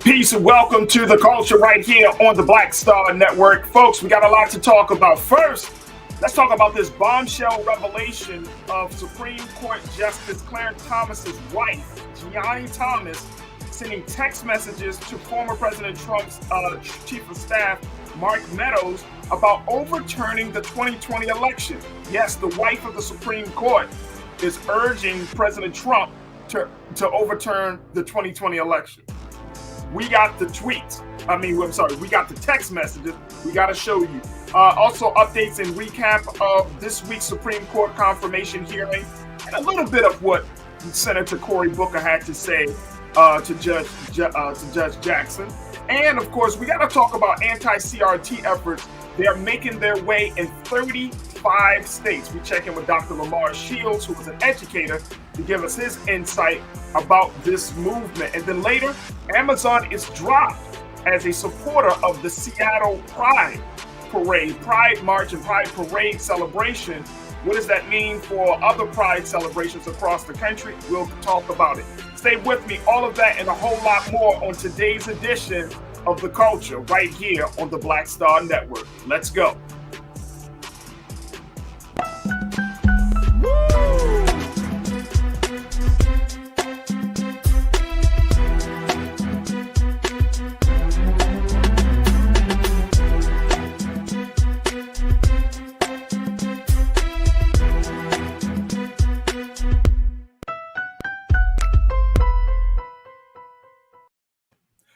Peace and welcome to the culture right here on the Black Star Network. Folks, we got a lot to talk about. First, let's talk about this bombshell revelation of Supreme Court Justice Clarence Thomas's wife, Ginni Thomas, sending text messages to former President Trump's chief of staff, Mark Meadows, about overturning the 2020 election. Yes, the wife of the Supreme Court is urging President Trump to overturn the 2020 election. We got the tweets. We got the text messages. We got to show you. Also, updates and recap of this week's Supreme Court confirmation hearing, and a little bit of what Senator Cory Booker had to say to Judge Jackson. And of course, we got to talk about anti-CRT efforts. They are making their way in 35 states. We check in with Dr. Lamar Shields, who is an educator, to give us his insight about this movement. And then later, Amazon is dropped as a supporter of the Seattle Pride Parade, Pride March and Pride Parade celebration. What does that mean for other Pride celebrations across the country? We'll talk about it. Stay with me, all of that and a whole lot more on today's edition of The Culture right here on the Black Star Network. Let's go.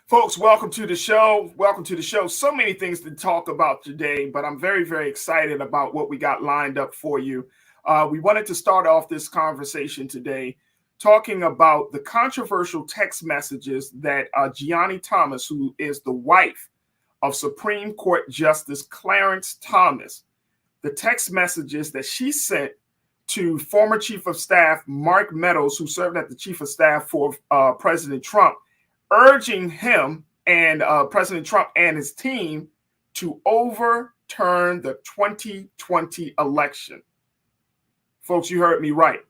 Folks, welcome to the show. Welcome to the show. So many things to talk about today, but I'm very, very excited about what we got lined up for you. We wanted to start off this conversation today talking about the controversial text messages that Ginni Thomas, who is the wife of Supreme Court Justice Clarence Thomas, the text messages that she sent to former Chief of Staff Mark Meadows, who served as the Chief of Staff for President Trump, urging him and President Trump and his team to overturn the 2020 election. Folks, you heard me right.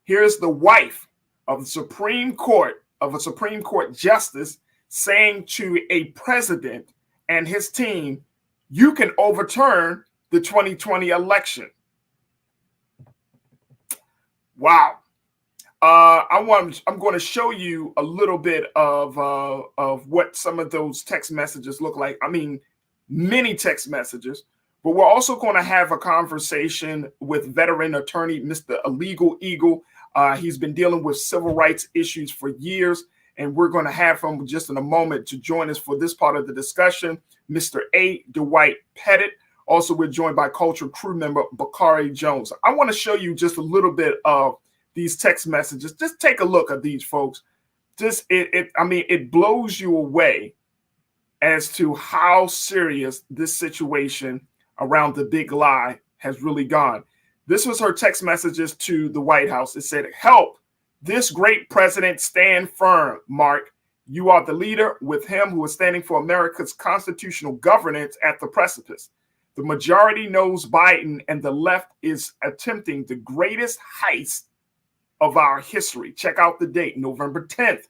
Here's the wife of the Supreme Court, of a Supreme Court justice, saying to a president and his team, you can overturn the 2020 election. Wow. I'm going to show you a little bit of what some of those text messages look like. I mean, many text messages, but we're also going to have a conversation with veteran attorney, Mr. Illegal Eagle. He's been dealing with civil rights issues for years, and we're going to have him just in a moment to join us for this part of the discussion. Mr. A. Dwight Pettit. Also, we're joined by culture crew member Bakari Jones. I want to show you just a little bit of these text messages. Just take a look at these, folks. It blows you away as to how serious this situation around the big lie has really gone. This was her text messages to the White House. It said, help this great president stand firm, Mark. You are the leader with him who is standing for America's constitutional governance at the precipice. The majority knows Biden and the left is attempting the greatest heist of our history. Check out the date, November 10th,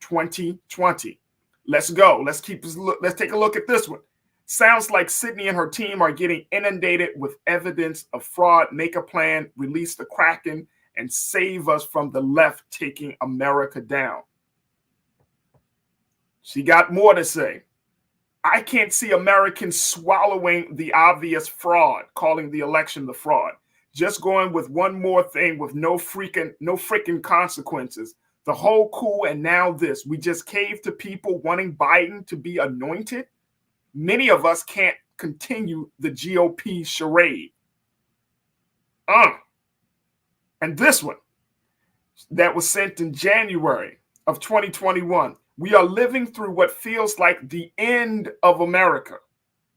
2020. Let's go. Let's take a look at this one. Sounds like Sydney and her team are getting inundated with evidence of fraud. Make a plan, release the Kraken, and save us from the left taking America down. She got more to say. I can't see Americans swallowing the obvious fraud, calling the election the fraud. Just going with one more thing with no freaking consequences. The whole coup and now this. We just caved to people wanting Biden to be anointed. Many of us can't continue the GOP charade. And this one that was sent in January of 2021. We are living through what feels like the end of America.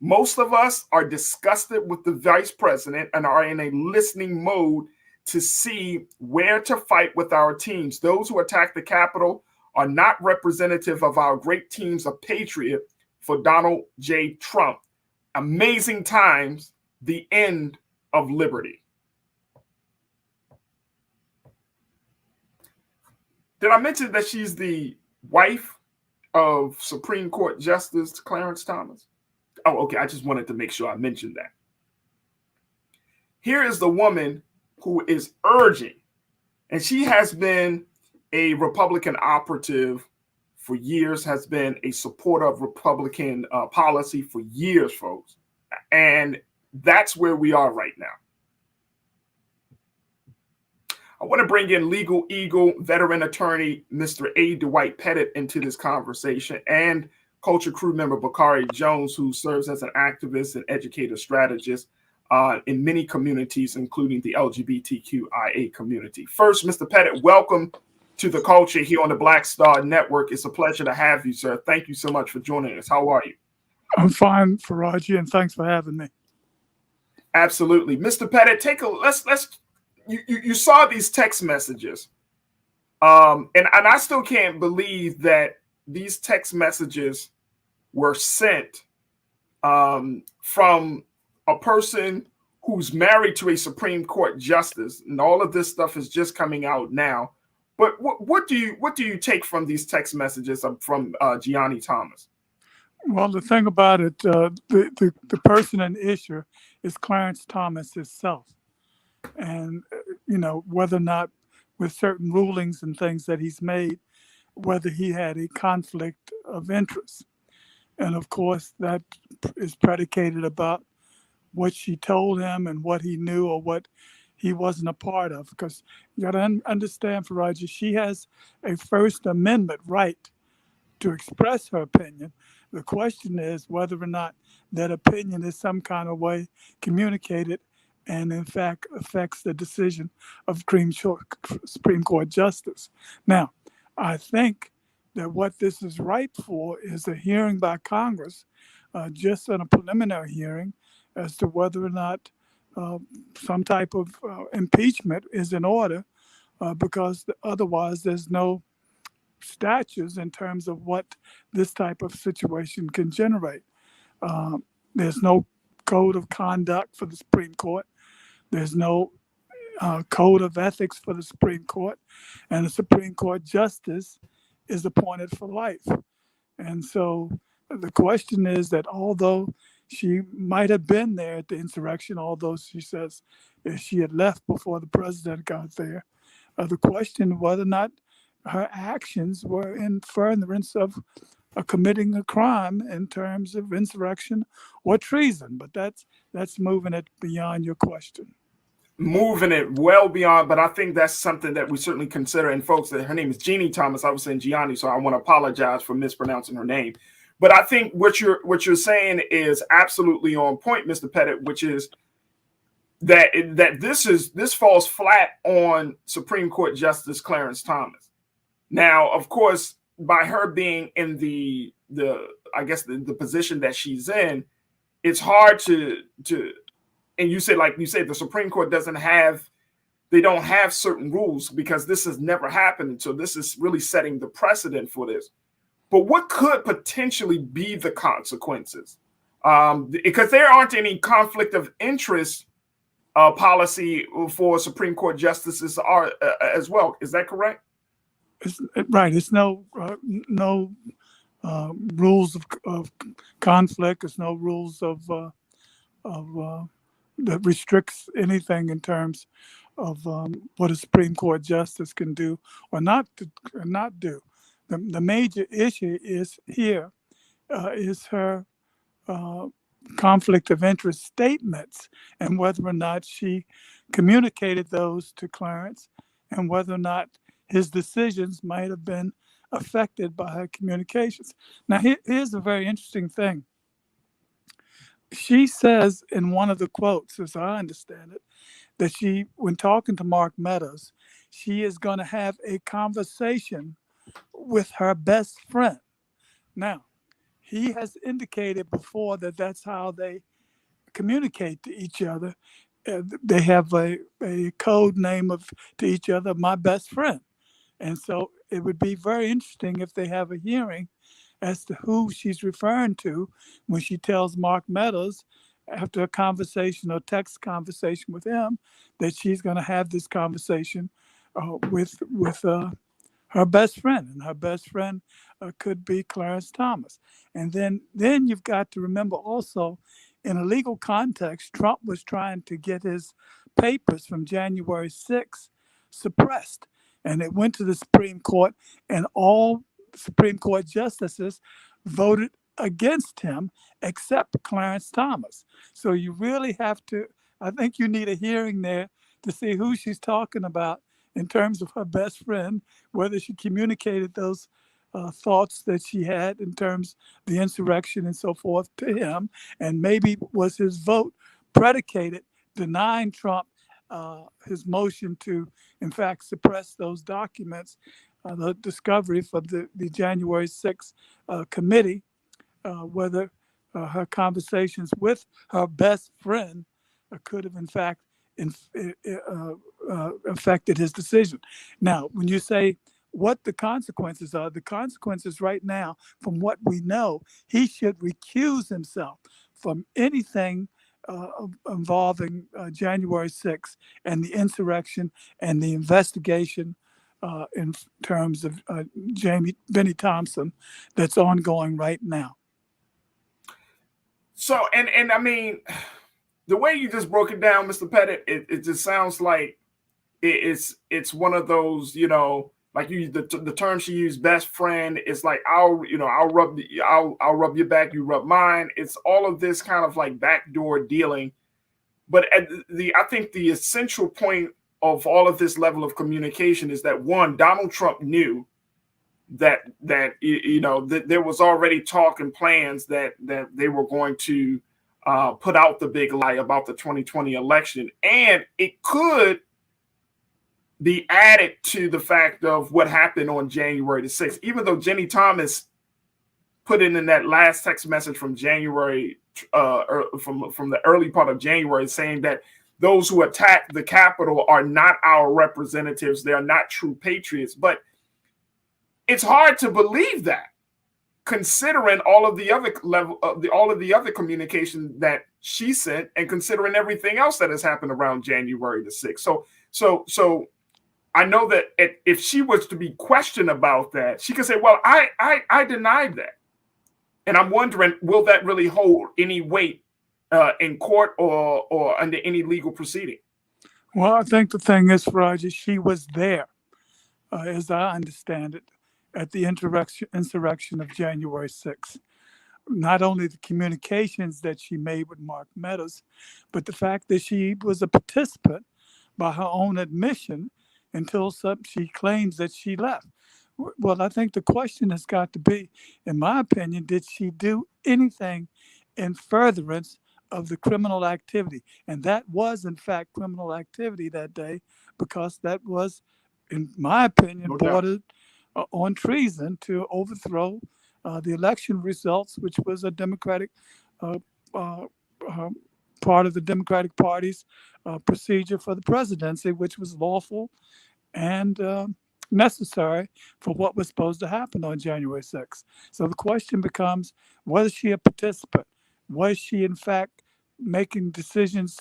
Most of us are disgusted with the vice president and are in a listening mode to see where to fight with our teams. Those who attack the Capitol are not representative of our great teams of patriot for Donald J. Trump. Amazing times, the end of liberty. Did I mention that she's the wife of Supreme Court Justice Clarence Thomas? Oh, okay. I just wanted to make sure I mentioned that. Here is the woman who is urging, and she has been a Republican operative for years, has been a supporter of Republican policy for years, folks. And that's where we are right now. I want to bring in Legal Eagle veteran attorney, Mr. A. Dwight Pettit, into this conversation, and Culture Crew member Bakari Jones, who serves as an activist and educator strategist in many communities, including the LGBTQIA community. First, Mr. Pettit, welcome to the Culture here on the Black Star Network. It's a pleasure to have you, sir. Thank you so much for joining us. How are you? I'm fine, Farajii, and thanks for having me. Absolutely. Mr. Pettit, you saw these text messages. And I still can't believe that these text messages were sent from a person who's married to a Supreme Court justice, and all of this stuff is just coming out now. But what do you take from these text messages from Ginni Thomas? Well, the thing about it, the person in issue is Clarence Thomas himself. And, whether or not with certain rulings and things that he's made, whether he had a conflict of interest. And of course, that is predicated about what she told him and what he knew or what he wasn't a part of. Because you got to understand, Farajii, she has a First Amendment right to express her opinion. The question is whether or not that opinion is some kind of way communicated and in fact affects the decision of Supreme Court Justice. Now, I think that what this is ripe for is a hearing by Congress, just on a preliminary hearing, as to whether or not some type of impeachment is in order, because otherwise there's no statutes in terms of what this type of situation can generate. There's no code of conduct for the Supreme Court. There's no code of ethics for the Supreme Court. And the Supreme Court justice is appointed for life. And so the question is that although she might have been there at the insurrection, although she says she had left before the president got there, the question whether or not her actions were in furtherance of committing a crime in terms of insurrection or treason. But that's moving it beyond your question. Moving it well beyond, but I think that's something that we certainly consider. And folks, that her name is Ginni Thomas. I was saying Gianni, so I want to apologize for mispronouncing her name. But I think what you're saying is absolutely on point, Mr. Pettit, which is that this falls flat on Supreme Court Justice Clarence Thomas. Now, of course, by her being in the position that she's in, it's hard to and you said the Supreme Court don't have certain rules because this has never happened. So this is really setting the precedent for this. But what could potentially be the consequences? Because there aren't any conflict of interest policy for Supreme Court justices as well. Is that correct? Right. It's no rules of conflict. It's no rules of that restricts anything in terms of what a Supreme Court justice can do or not do. The major issue is her conflict of interest statements and whether or not she communicated those to Clarence and whether or not his decisions might have been affected by her communications. Now, here's a very interesting thing. She says in one of the quotes, as I understand it, that when talking to Mark Meadows, she is going to have a conversation with her best friend. Now, he has indicated before that that's how they communicate to each other. They have a code name to each other, my best friend. And so it would be very interesting if they have a hearing as to who she's referring to when she tells Mark Meadows after a conversation or text conversation with him that she's going to have this conversation with her best friend, and her best friend could be Clarence Thomas. And then you've got to remember also, in a legal context, Trump was trying to get his papers from January 6th suppressed, and it went to the Supreme Court, and all Supreme Court justices voted against him except Clarence Thomas. So you really have to, I think you need a hearing there to see who she's talking about in terms of her best friend, whether she communicated those thoughts that she had in terms of the insurrection and so forth to him, and maybe was his vote predicated denying Trump his motion to, in fact, suppress those documents, the discovery for the January 6th committee, whether her conversations with her best friend could have, in fact, affected his decision. Now, when you say what the consequences are, the consequences right now, from what we know, he should recuse himself from anything involving January 6th and the insurrection and the investigation in terms of Ginni Thomas that's ongoing right now. So, and I mean, the way you just broke it down, Mr. Pettit, it just sounds like it's one of those, you know, like the term she used, best friend. It's like I'll rub your back, you rub mine. It's all of this kind of like backdoor dealing. But I think the essential point of all of this level of communication is that, one, Donald Trump knew that there was already talk and plans that they were going to put out the big lie about the 2020 election, and it could be added to the fact of what happened on January the 6th. Even though Ginni Thomas put in that last text message from January, from the early part of January, saying that those who attacked the Capitol are not our representatives, they are not true patriots, but it's hard to believe that, considering all of the other communication that she sent, and considering everything else that has happened around January the 6th. So I know that if she was to be questioned about that, she could say, "Well, I denied that," and I'm wondering, will that really hold any weight in court or under any legal proceeding? Well, I think the thing is, Farajii, she was there, as I understand it, at the insurrection of January 6th. Not only the communications that she made with Mark Meadows, but the fact that she was a participant by her own admission until she claims that she left. Well, I think the question has got to be, in my opinion, did she do anything in furtherance of the criminal activity? And that was, in fact, criminal activity that day, because that was, in my opinion, bordered on treason to overthrow the election results, which was a Democratic part of the Democratic Party's procedure for the presidency, which was lawful and necessary for what was supposed to happen on January 6th. So the question becomes, was she a participant? Was she, in fact, making decisions,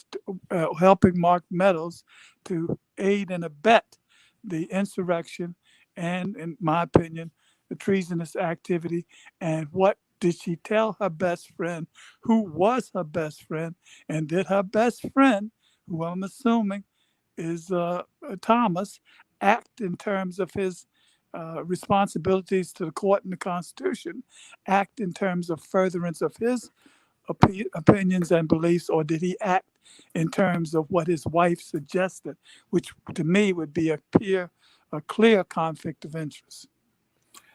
helping Mark Meadows to aid and abet the insurrection and, in my opinion, the treasonous activity? And what did she tell her best friend? Who was her best friend? And did her best friend, who I'm assuming is Thomas, act in terms of his responsibilities to the court and the Constitution, act in terms of furtherance of his opinions and beliefs, or did he act in terms of what his wife suggested, which to me would be a clear conflict of interest,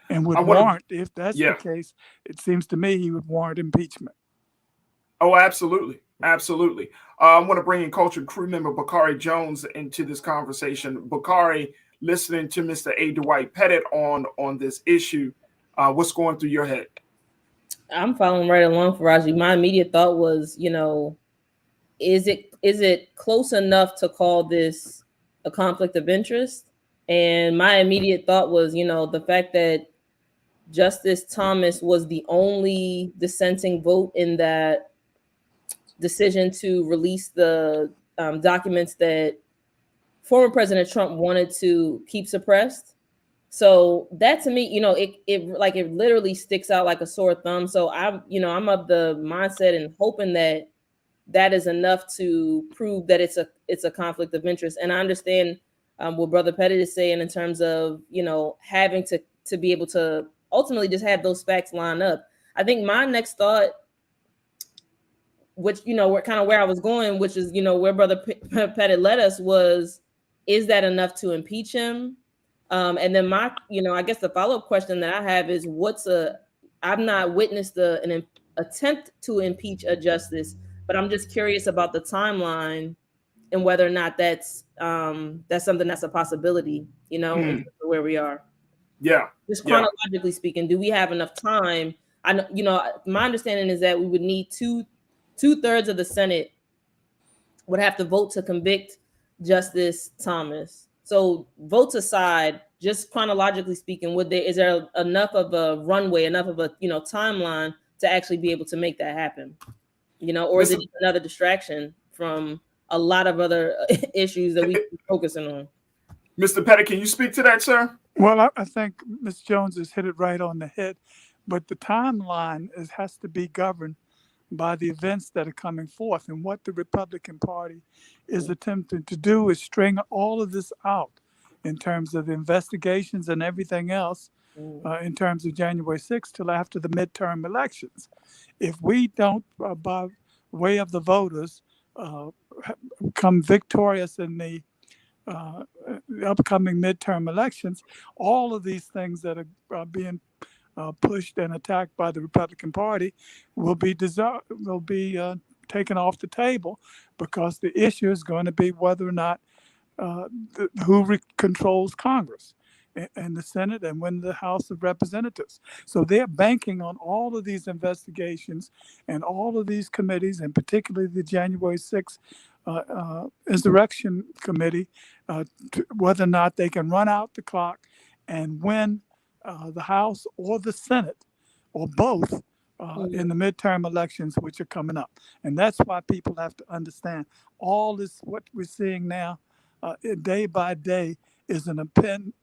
and would warrant, if that's the case, it seems to me he would warrant impeachment. Oh, absolutely. Absolutely. I want to bring in Cultured Crew member Bakari Jones into this conversation. Bakari, listening to Mr. A. Dwight Pettit on this issue, what's going through your head? I'm following right along, Farajii. My immediate thought was, is it close enough to call this a conflict of interest? And my immediate thought was, the fact that Justice Thomas was the only dissenting vote in that decision to release the documents that former President Trump wanted to keep suppressed, So that to me, it literally sticks out like a sore thumb. So I'm of the mindset and hoping that that is enough to prove that it's a conflict of interest. And I understand what Brother Pettit is saying in terms of having to be able to ultimately just have those facts line up. I think my next thought, which where I was going, which is where Brother Pettit led us, was, is that enough to impeach him? And then I guess the follow-up question that I have is, I've not witnessed an attempt to impeach a justice, but I'm just curious about the timeline and whether or not that's something that's a possibility, in terms of where we are. Yeah. Just chronologically speaking, do we have enough time? I know, my understanding is that we would need two-thirds of the Senate would have to vote to convict Justice Thomas. So votes aside, just chronologically speaking, is there enough of a runway, enough of a timeline to actually be able to make that happen? Or is it another distraction from a lot of other issues that we can be focusing on? Mr. Pettit, can you speak to that, sir? Well, I think Ms. Jones has hit it right on the head, but the timeline has to be governed by the events that are coming forth. And what the Republican Party is attempting to do is string all of this out in terms of investigations and everything else in terms of January 6th till after the midterm elections. If we don't, by way of the voters, come victorious in the upcoming midterm elections, all of these things that are being pushed and attacked by the Republican Party will be taken off the table, because the issue is going to be whether or not who controls Congress and the Senate and when the House of Representatives. So they're banking on all of these investigations and all of these committees, and particularly the January 6th Insurrection Committee, whether or not they can run out the clock and win the House or the Senate or both in the midterm elections, which are coming up. And that's why people have to understand all this, what we're seeing now, day by day, is an attempt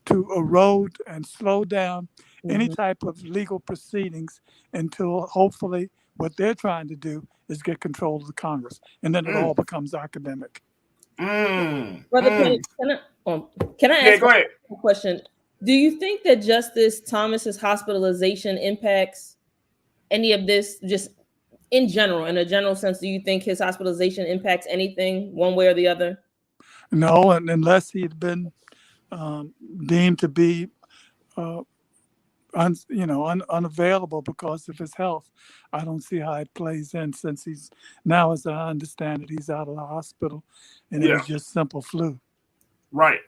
to erode and slow down any type of legal proceedings until hopefully what they're trying to do is get control of the Congress. And then it all becomes academic. Brother Pettit, can I ask go ahead. a question? Do you think that Justice Thomas's hospitalization impacts any of this, just in general, in a general sense? Do you think his hospitalization impacts anything one way or the other? No, and unless he had been deemed to be unavailable because of his health, I don't see how it plays in, since he's now, as I understand it, he's out of the hospital and it was just simple flu. Right.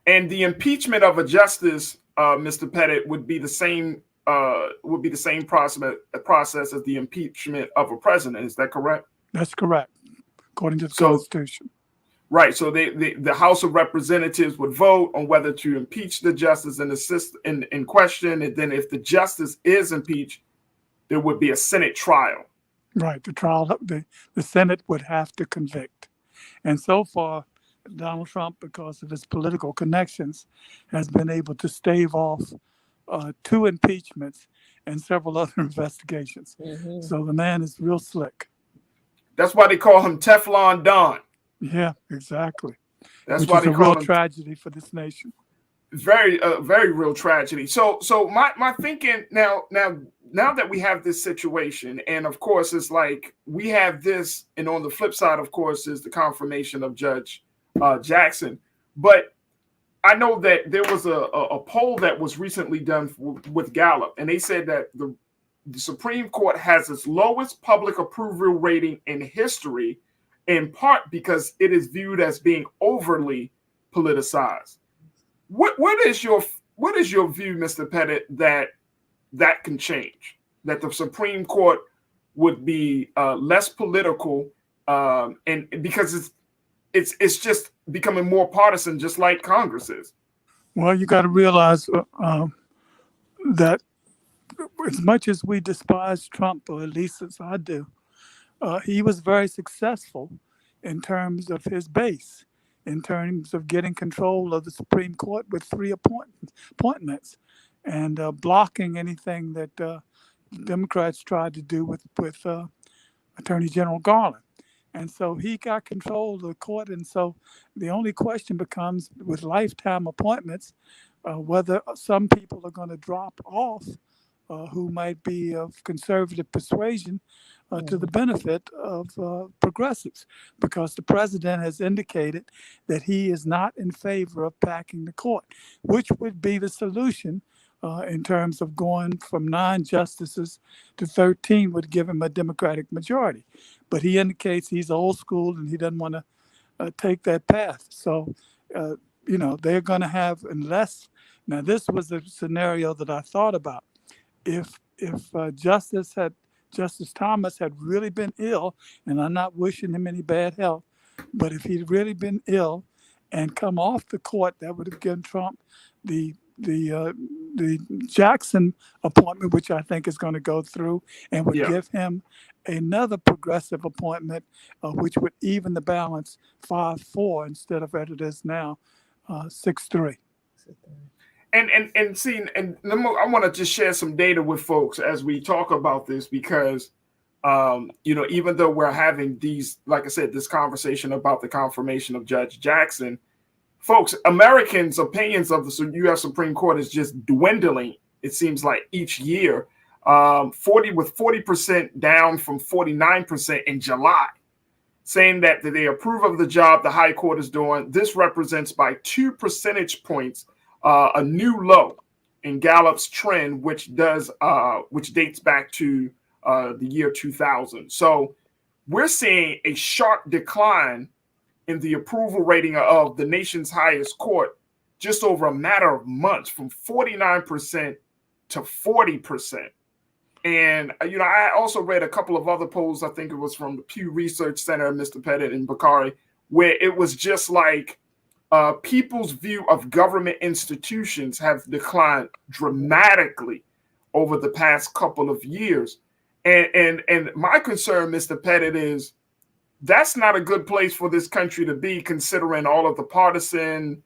And the impeachment of a justice, Mr. Pettit, would be the same process as the impeachment of a president. Is that correct? That's correct, according to the Constitution. Right. So the House of Representatives would vote on whether to impeach the justice in question, and then if the justice is impeached, there would be a Senate trial. Right. The Senate would have to convict, and so far, Donald Trump, because of his political connections, has been able to stave off 2 impeachments and several other investigations. So the man is real slick. That's why they call him Teflon Don. Yeah, exactly. That's Which why is they a call real him tragedy for this nation. Very real tragedy. So my thinking now that we have this situation, and of course it's like we have this, and on the flip side, of course, is the confirmation of Judge Jackson. But I know that there was a poll that was recently done with Gallup, and they said that the Supreme Court has its lowest public approval rating in history, in part because it is viewed as being overly politicized. What is your view, Mr. Pettit, that can change? That the Supreme Court would be less political, and because it's just becoming more partisan, just like Congress is. Well, you got to realize that as much as we despise Trump, or at least as I do, he was very successful in terms of his base. in terms of getting control of the Supreme Court with three appointments and blocking anything that Democrats tried to do with Attorney General Garland. And so he got control of the court. And so the only question becomes with lifetime appointments, whether some people are going to drop off who might be of conservative persuasion to the benefit of progressives, because the president has indicated that he is not in favor of packing the court, which would be the solution in terms of going from 9 justices to 13 would give him a Democratic majority. But he indicates he's old school and he doesn't want to take that path. So, they're going to have, unless, now this was a scenario that I thought about. If Justice Thomas had really been ill, and I'm not wishing him any bad health, but if he'd really been ill and come off the court, that would have given Trump the Jackson appointment, which I think is going to go through, and would give him another progressive appointment, which would even the balance 5-4 instead of as it is now 6-3. And see, and I want to just share some data with folks as we talk about this, because even though we're having these, like I said, this conversation about the confirmation of Judge Jackson, folks, Americans' opinions of the U.S. Supreme Court is just dwindling. It seems like each year, 40% down from 49% in July, saying that they approve of the job the High Court is doing. This represents by 2 percentage points a new low in Gallup's trend, which dates back to the year 2000. So we're seeing a sharp decline in the approval rating of the nation's highest court just over a matter of months, from 49% to 40%. And, I also read a couple of other polls. I think it was from the Pew Research Center, Mr. Pettit and Bakari, where it was just like people's view of government institutions have declined dramatically over the past couple of years. And my concern, Mr. Pettit, is that's not a good place for this country to be, considering all of the partisan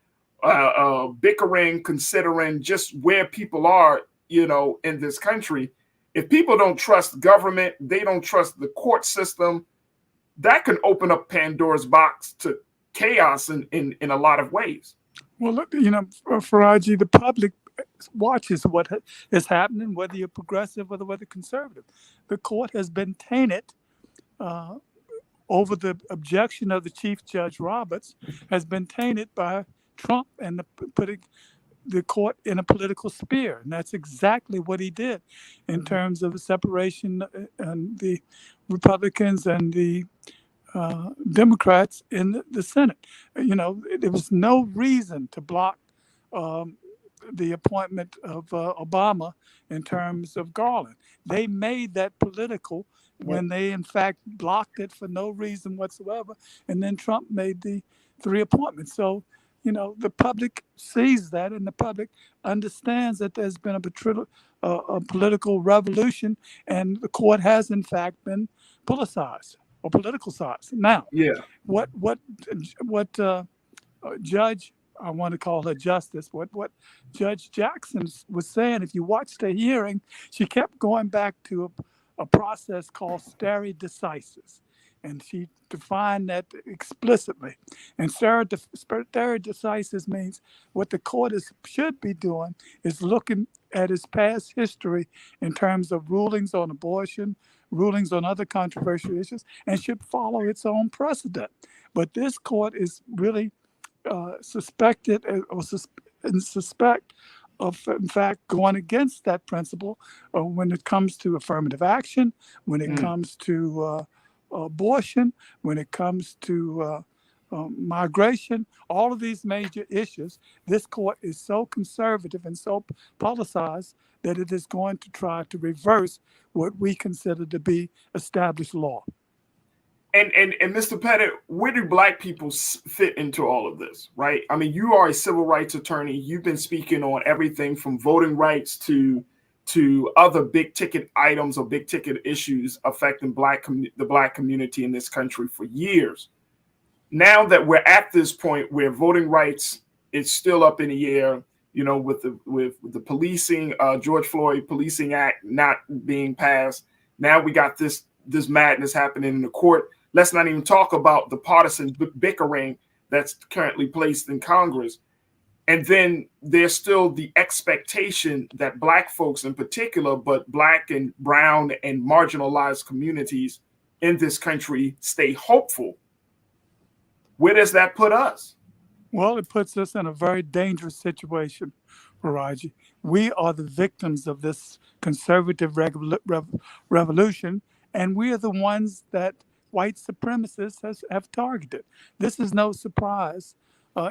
bickering, considering just where people are, in this country. If people don't trust government, they don't trust the court system, that can open up Pandora's box to chaos in a lot of ways. Well, look, Farajii, the public watches what is happening, whether you're progressive or whether conservative. The court has been tainted over the objection of the Chief Judge Roberts, has been tainted by Trump and putting the court in a political sphere. And that's exactly what he did in terms of the separation and the Republicans and the Democrats in the Senate. There was no reason to block the appointment of Obama in terms of Garland. They made that political when they, in fact, blocked it for no reason whatsoever. And then Trump made the 3 appointments. So, the public sees that, and the public understands that there's been a political revolution, and the court has, in fact, been politicized or politicalized. Now, what Judge, I want to call her Justice, what Judge Jackson was saying, if you watch the hearing, she kept going back to a process called stare decisis. And she defined that explicitly. And stare decisis means what the court should be doing is looking at its past history in terms of rulings on abortion, rulings on other controversial issues, and should follow its own precedent. But this court is really suspect of, in fact, going against that principle when it comes to affirmative action, when it comes to abortion, when it comes to migration, all of these major issues. This court is so conservative and so politicized that it is going to try to reverse what we consider to be established law. And Mr. Pettit, where do Black people fit into all of this, right? I mean, you are a civil rights attorney. You've been speaking on everything from voting rights to other big ticket items or big ticket issues affecting the Black community in this country for years. now that we're at this point where voting rights is still up in the air, you know, with the policing, George Floyd Policing Act not being passed. Now we got this madness happening in the court. Let's not even talk about the partisan bickering that's currently placed in Congress. And then there's still the expectation that Black folks in particular, but Black and brown and marginalized communities in this country stay hopeful. Where does that put us? Well, it puts us in a very dangerous situation, Farajii. We are the victims of this conservative revolution, and we are the ones that white supremacists have targeted. This is no surprise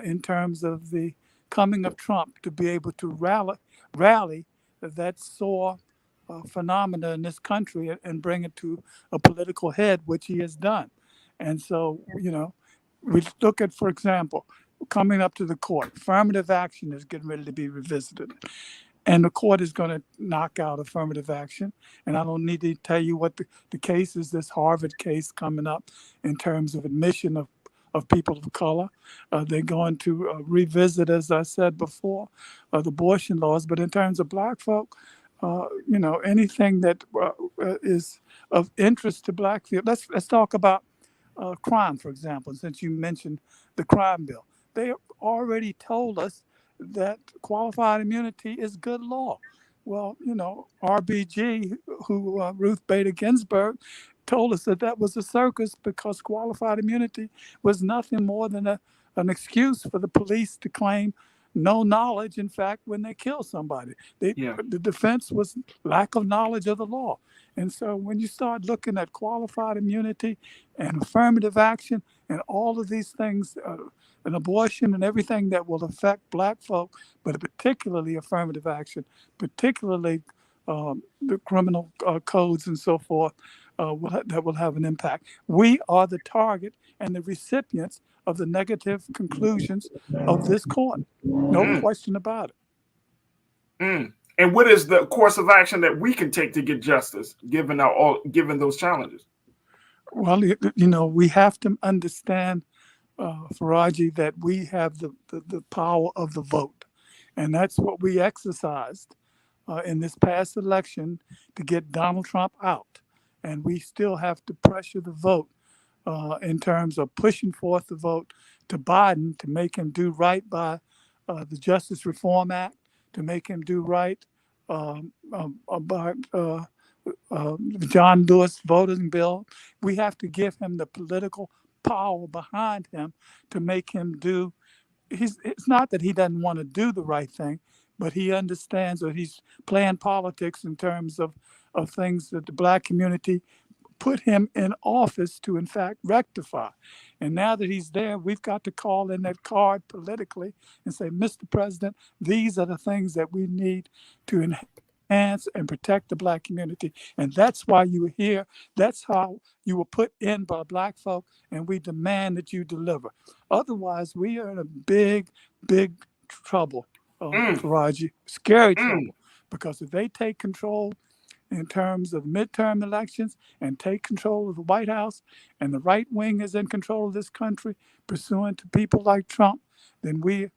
in terms of the coming of Trump to be able to rally that sore phenomena in this country and bring it to a political head, which he has done. And so, you know, we look at, for example, coming up to the court, affirmative action is getting ready to be revisited. And the court is going to knock out affirmative action. And I don't need to tell you what the case is, this Harvard case coming up in terms of admission of people of color. They're going to revisit, as I said before, the abortion laws. But in terms of Black folk, you know, anything that is of interest to Black people. Let's talk about crime, for example, since you mentioned the crime bill. They already told us that qualified immunity is good law. Well, you know, RBG, Ruth Bader Ginsburg, told us that that was a circus because qualified immunity was nothing more than an excuse for the police to claim no knowledge, in fact, when they kill somebody. The defense was lack of knowledge of the law. And so when you start looking at qualified immunity and affirmative action and all of these things, and abortion and everything that will affect Black folk, but particularly affirmative action, particularly the criminal codes and so forth, that will have an impact. We are the target and the recipients of the negative conclusions of this court. No question about it. And what is the course of action that we can take to get justice, given those challenges? Well, you know, we have to understand, Farajii, that we have the power of the vote. And that's what we exercised in this past election to get Donald Trump out. And we still have to pressure the vote in terms of pushing forth the vote to Biden to make him do right by the Justice Reform Act, to make him do right about the John Lewis voting bill. We have to give him the political power behind him to make him do. It's not that he doesn't want to do the right thing, but he understands that he's playing politics in terms of things that the Black community put him in office to, in fact, rectify. And now that he's there, we've got to call in that card politically and say, Mr. President, these are the things that we need to enhance and protect the Black community. And that's why you were here. That's how you were put in by Black folk, and we demand that you deliver. Otherwise, we are in a big, big trouble, Farajii, scary trouble. Because if they take control in terms of midterm elections and take control of the White House, and the right wing is in control of this country, pursuant to people like Trump, then we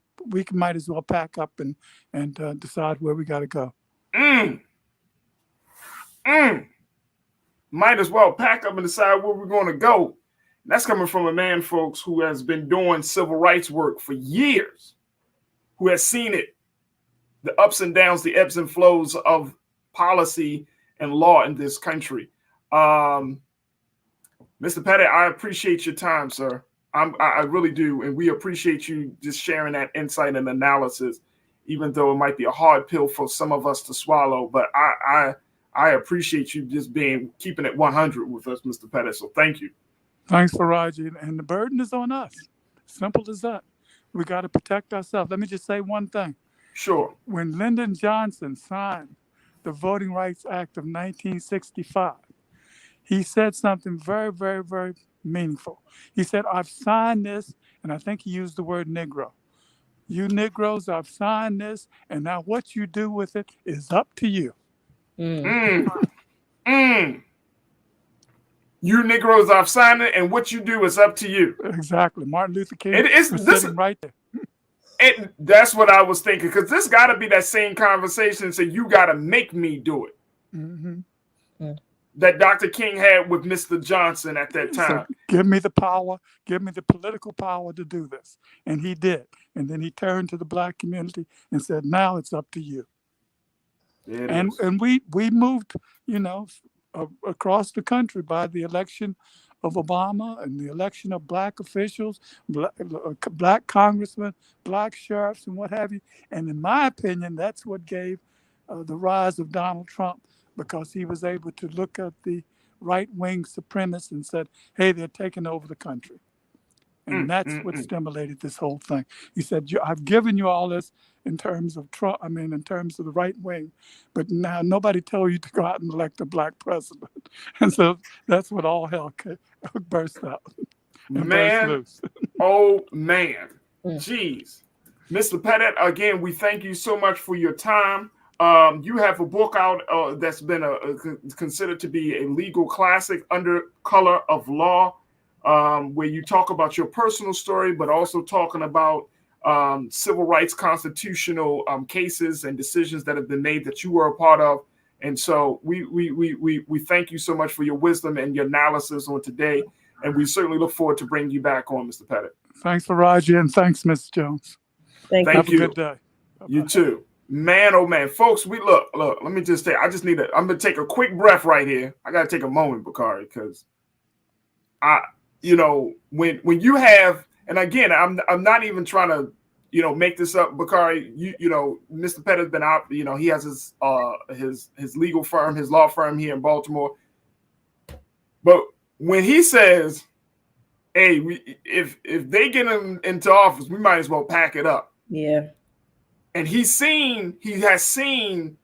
might as well pack up and decide where we got to go. Might as well pack up and decide where we're going to go. And that's coming from a man, folks, who has been doing civil rights work for years, who has seen it, the ups and downs, the ebbs and flows of policy and law in this country. Mr. Petty, I appreciate your time, sir. I really do. And we appreciate you just sharing that insight and analysis, even though it might be a hard pill for some of us to swallow. But I appreciate you just keeping it 100 with us, Mr. Petty. So thank you. Thanks, Farajii. And the burden is on us. Simple as that. We got to protect ourselves. Let me just say one thing. Sure. When Lyndon Johnson signed the Voting Rights Act of 1965, he said something very, very, very meaningful. He said, I've signed this, and I think he used the word Negro. You Negroes, I've signed this, and now what you do with it is up to you. You Negroes are signing, and what you do is up to you. Exactly. Martin Luther King It is was this. sitting right there. That's what I was thinking, because this got to be that same conversation. So you got to make me do it. Mm-hmm. That Dr. King had with Mr. Johnson at that time. So give me the power, give me the political power to do this. And he did. And then he turned to the Black community and said, now it's up to you. And we moved, across the country by the election of Obama and the election of Black officials, Black congressmen, Black sheriffs, and what have you. And in my opinion, that's what gave the rise of Donald Trump, because he was able to look at the right-wing supremacists and said, hey, they're taking over the country. And that's what stimulated this whole thing. He said, I've given you all this in terms of Trump, in terms of the right wing, but now nobody told you to go out and elect a Black president. And so that's what all hell burst out. And man, burst loose. Oh, man. Jeez. Mr. Pettit, again, we thank you so much for your time. You have a book out that's been considered to be a legal classic, Under Color of Law, where you talk about your personal story, but also talking about civil rights constitutional cases and decisions that have been made that you were a part of. And so we thank you so much for your wisdom and your analysis on today. And we certainly look forward to bringing you back on, Mr. Pettit. Thanks, Farajii, and thanks, Mr. Jones. Thank you. Have a good day. Bye-bye. You too. Man, oh man, folks, we look, let me just say, I'm going to take a quick breath right here. I got to take a moment, Bakari, because when you have, and again, I'm not even trying to, make this up, Bakari, Mr. Pettit's been out, he has his legal firm, his law firm here in Baltimore. But when he says, hey, if they get him into office, we might as well pack it up. Yeah. And he has seen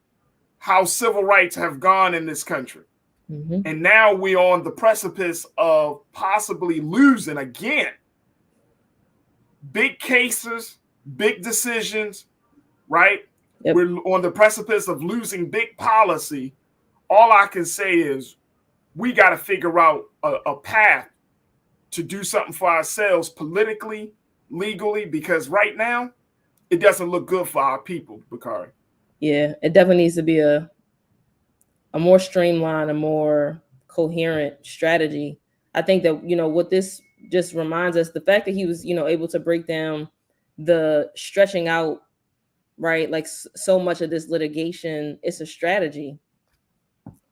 how civil rights have gone in this country. Mm-hmm. And now we're on the precipice of possibly losing again. Big cases, big decisions, right? Yep. We're on the precipice of losing big policy. All I can say is we got to figure out a path to do something for ourselves politically, legally, because right now, it doesn't look good for our people, Bakari. Yeah, it definitely needs to be a more streamlined, a more coherent strategy. I think that, what this just reminds us, the fact that he was, able to break down the stretching out, right? Like so much of this litigation, it's a strategy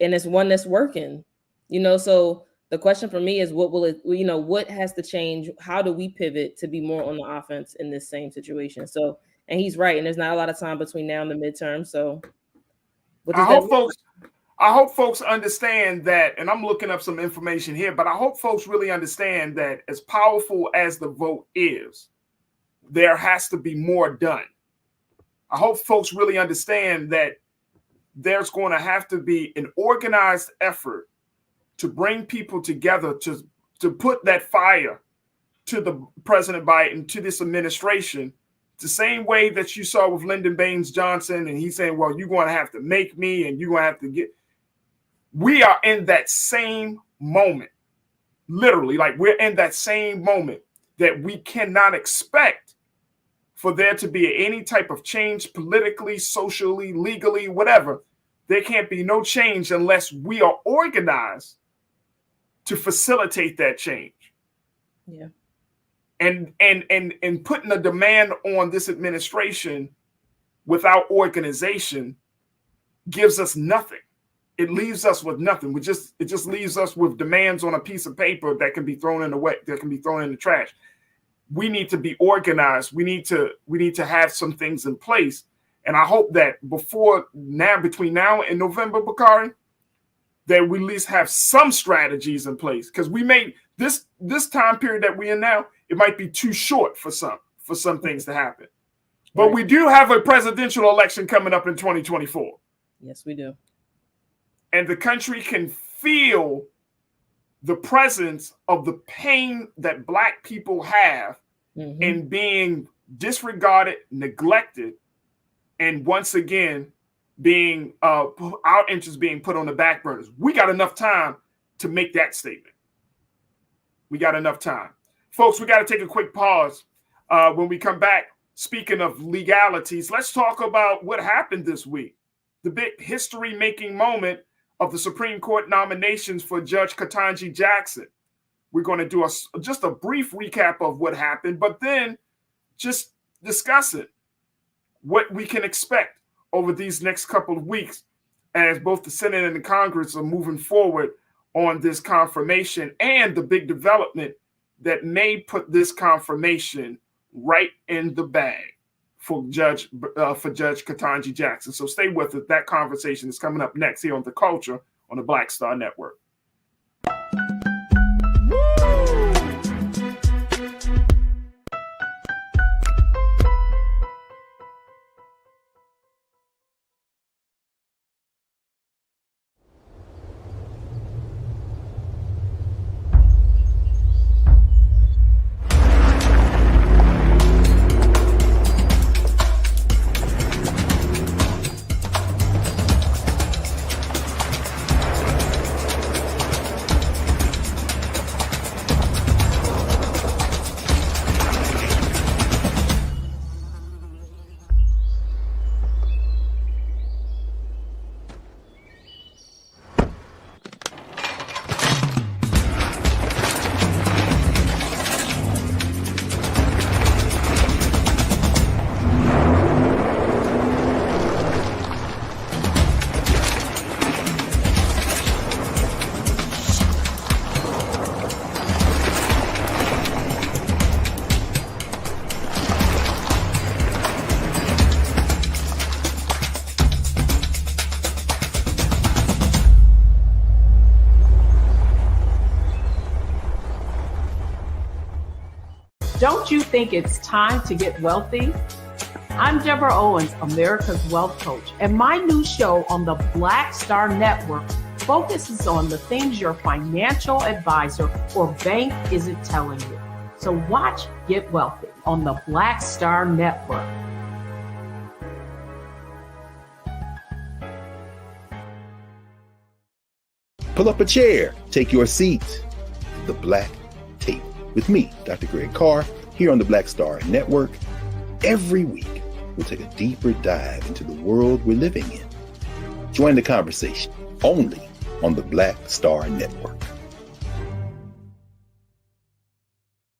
and it's one that's working, so the question for me is what has to change? How do we pivot to be more on the offense in this same situation? So, and he's right. And there's not a lot of time between now and the midterm. So I hope folks understand that, and I'm looking up some information here, but I hope folks really understand that as powerful as the vote is, there has to be more done. I hope folks really understand that there's going to have to be an organized effort to bring people together to put that fire to the President Biden, to this administration, the same way that you saw with Lyndon Baines Johnson, and he's saying, well, you're going to have to make me, and you're going to have to get. We are in that same moment, literally, like we're in that same moment that we cannot expect for there to be any type of change politically, socially, legally, whatever. There can't be no change unless we are organized to facilitate that change. Yeah. And putting a demand on this administration without organization gives us nothing. It leaves us with nothing. It just leaves us with demands on a piece of paper that can be thrown in the trash. We need to be organized. We need to have some things in place. And I hope that between now and November, Bakari, that we at least have some strategies in place, because we may this time period that we're in now, it might be too short for some things to happen. But Right. We do have a presidential election coming up in 2024. Yes, we do. And the country can feel the presence of the pain that Black people have in being disregarded, neglected, and once again being our interests being put on the back burners. We got enough time to make that statement. We got enough time. Folks, we got to take a quick pause. When we come back, speaking of legalities, let's talk about what happened this week. The big history-making moment of the Supreme Court nominations for Judge Ketanji Jackson. We're going to do just a brief recap of what happened, but then just discuss it, what we can expect over these next couple of weeks as both the Senate and the Congress are moving forward on this confirmation and the big development that may put this confirmation right in the bag for Judge Ketanji Jackson. So stay with us. That conversation is coming up next here on The Culture on the Black Star Network. Don't you think it's time to get wealthy? I'm Deborah Owens, America's Wealth Coach, and my new show on the Black Star Network focuses on the things your financial advisor or bank isn't telling you. So watch Get Wealthy on the Black Star Network. Pull up a chair, take your seat. The Black Tape with me, Dr. Greg Carr, here on the Black Star Network. Every week, we'll take a deeper dive into the world we're living in. Join the conversation only on the Black Star Network.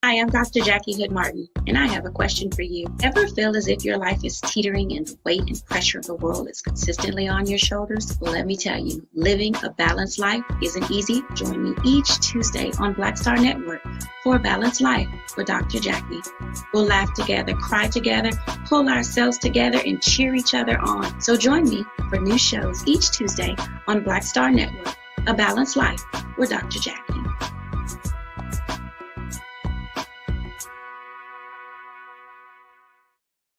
Hi, I'm Dr. Jackie Hood Martin, and I have a question for you. Ever feel as if your life is teetering and the weight and pressure of the world is consistently on your shoulders? Well, let me tell you, living a balanced life isn't easy. Join me each Tuesday on Black Star Network for A Balanced Life with Dr. Jackie. We'll laugh together, cry together, pull ourselves together, and cheer each other on. So join me for new shows each Tuesday on Black Star Network, A Balanced Life with Dr. Jackie.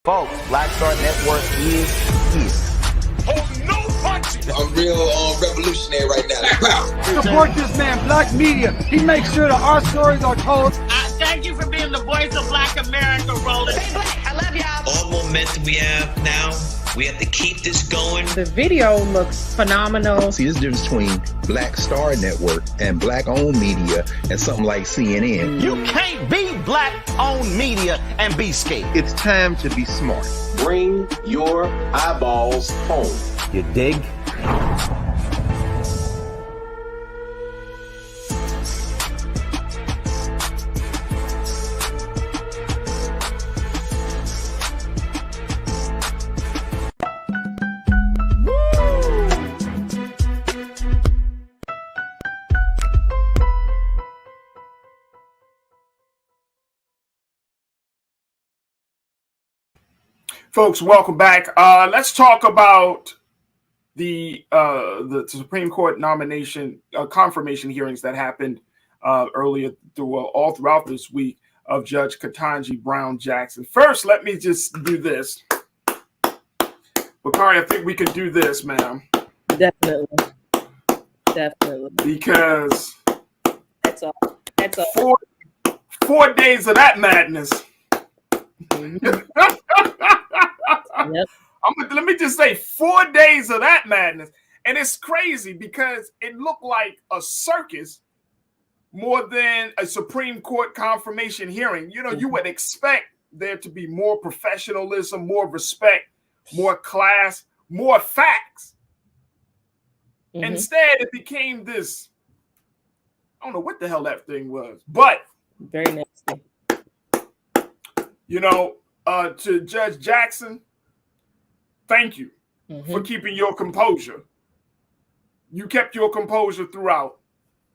Folks, Black Star Network is here. Oh, no punches! I'm real revolutionary right now. Support this man, Black Media. He makes sure that our stories are told. Thank you for being the voice of Black America, Roland. Hey, Black, I love y'all. All momentum we have now, we have to keep this going. The video looks phenomenal. See, there's a difference between Black Star Network and Black-owned media and something like CNN. You can't be Black-owned media and be scared. It's time to be smart. Bring your eyeballs home. You dig? Folks, welcome back. Let's talk about the Supreme Court nomination confirmation hearings that happened earlier all throughout this week of Judge Ketanji Brown Jackson. First, let me just do this. Bakari, I think we can do this, ma'am. Definitely. Because that's all. 4 days of that madness. Yep. Let me just say 4 days of that madness. And it's crazy because it looked like a circus more than a Supreme Court confirmation hearing. You know, you would expect there to be more professionalism, more respect, more class, more facts. Instead, it became this, I don't know what the hell that thing was, but very nasty. You know, to Judge Jackson, thank you for keeping your composure. You kept your composure throughout.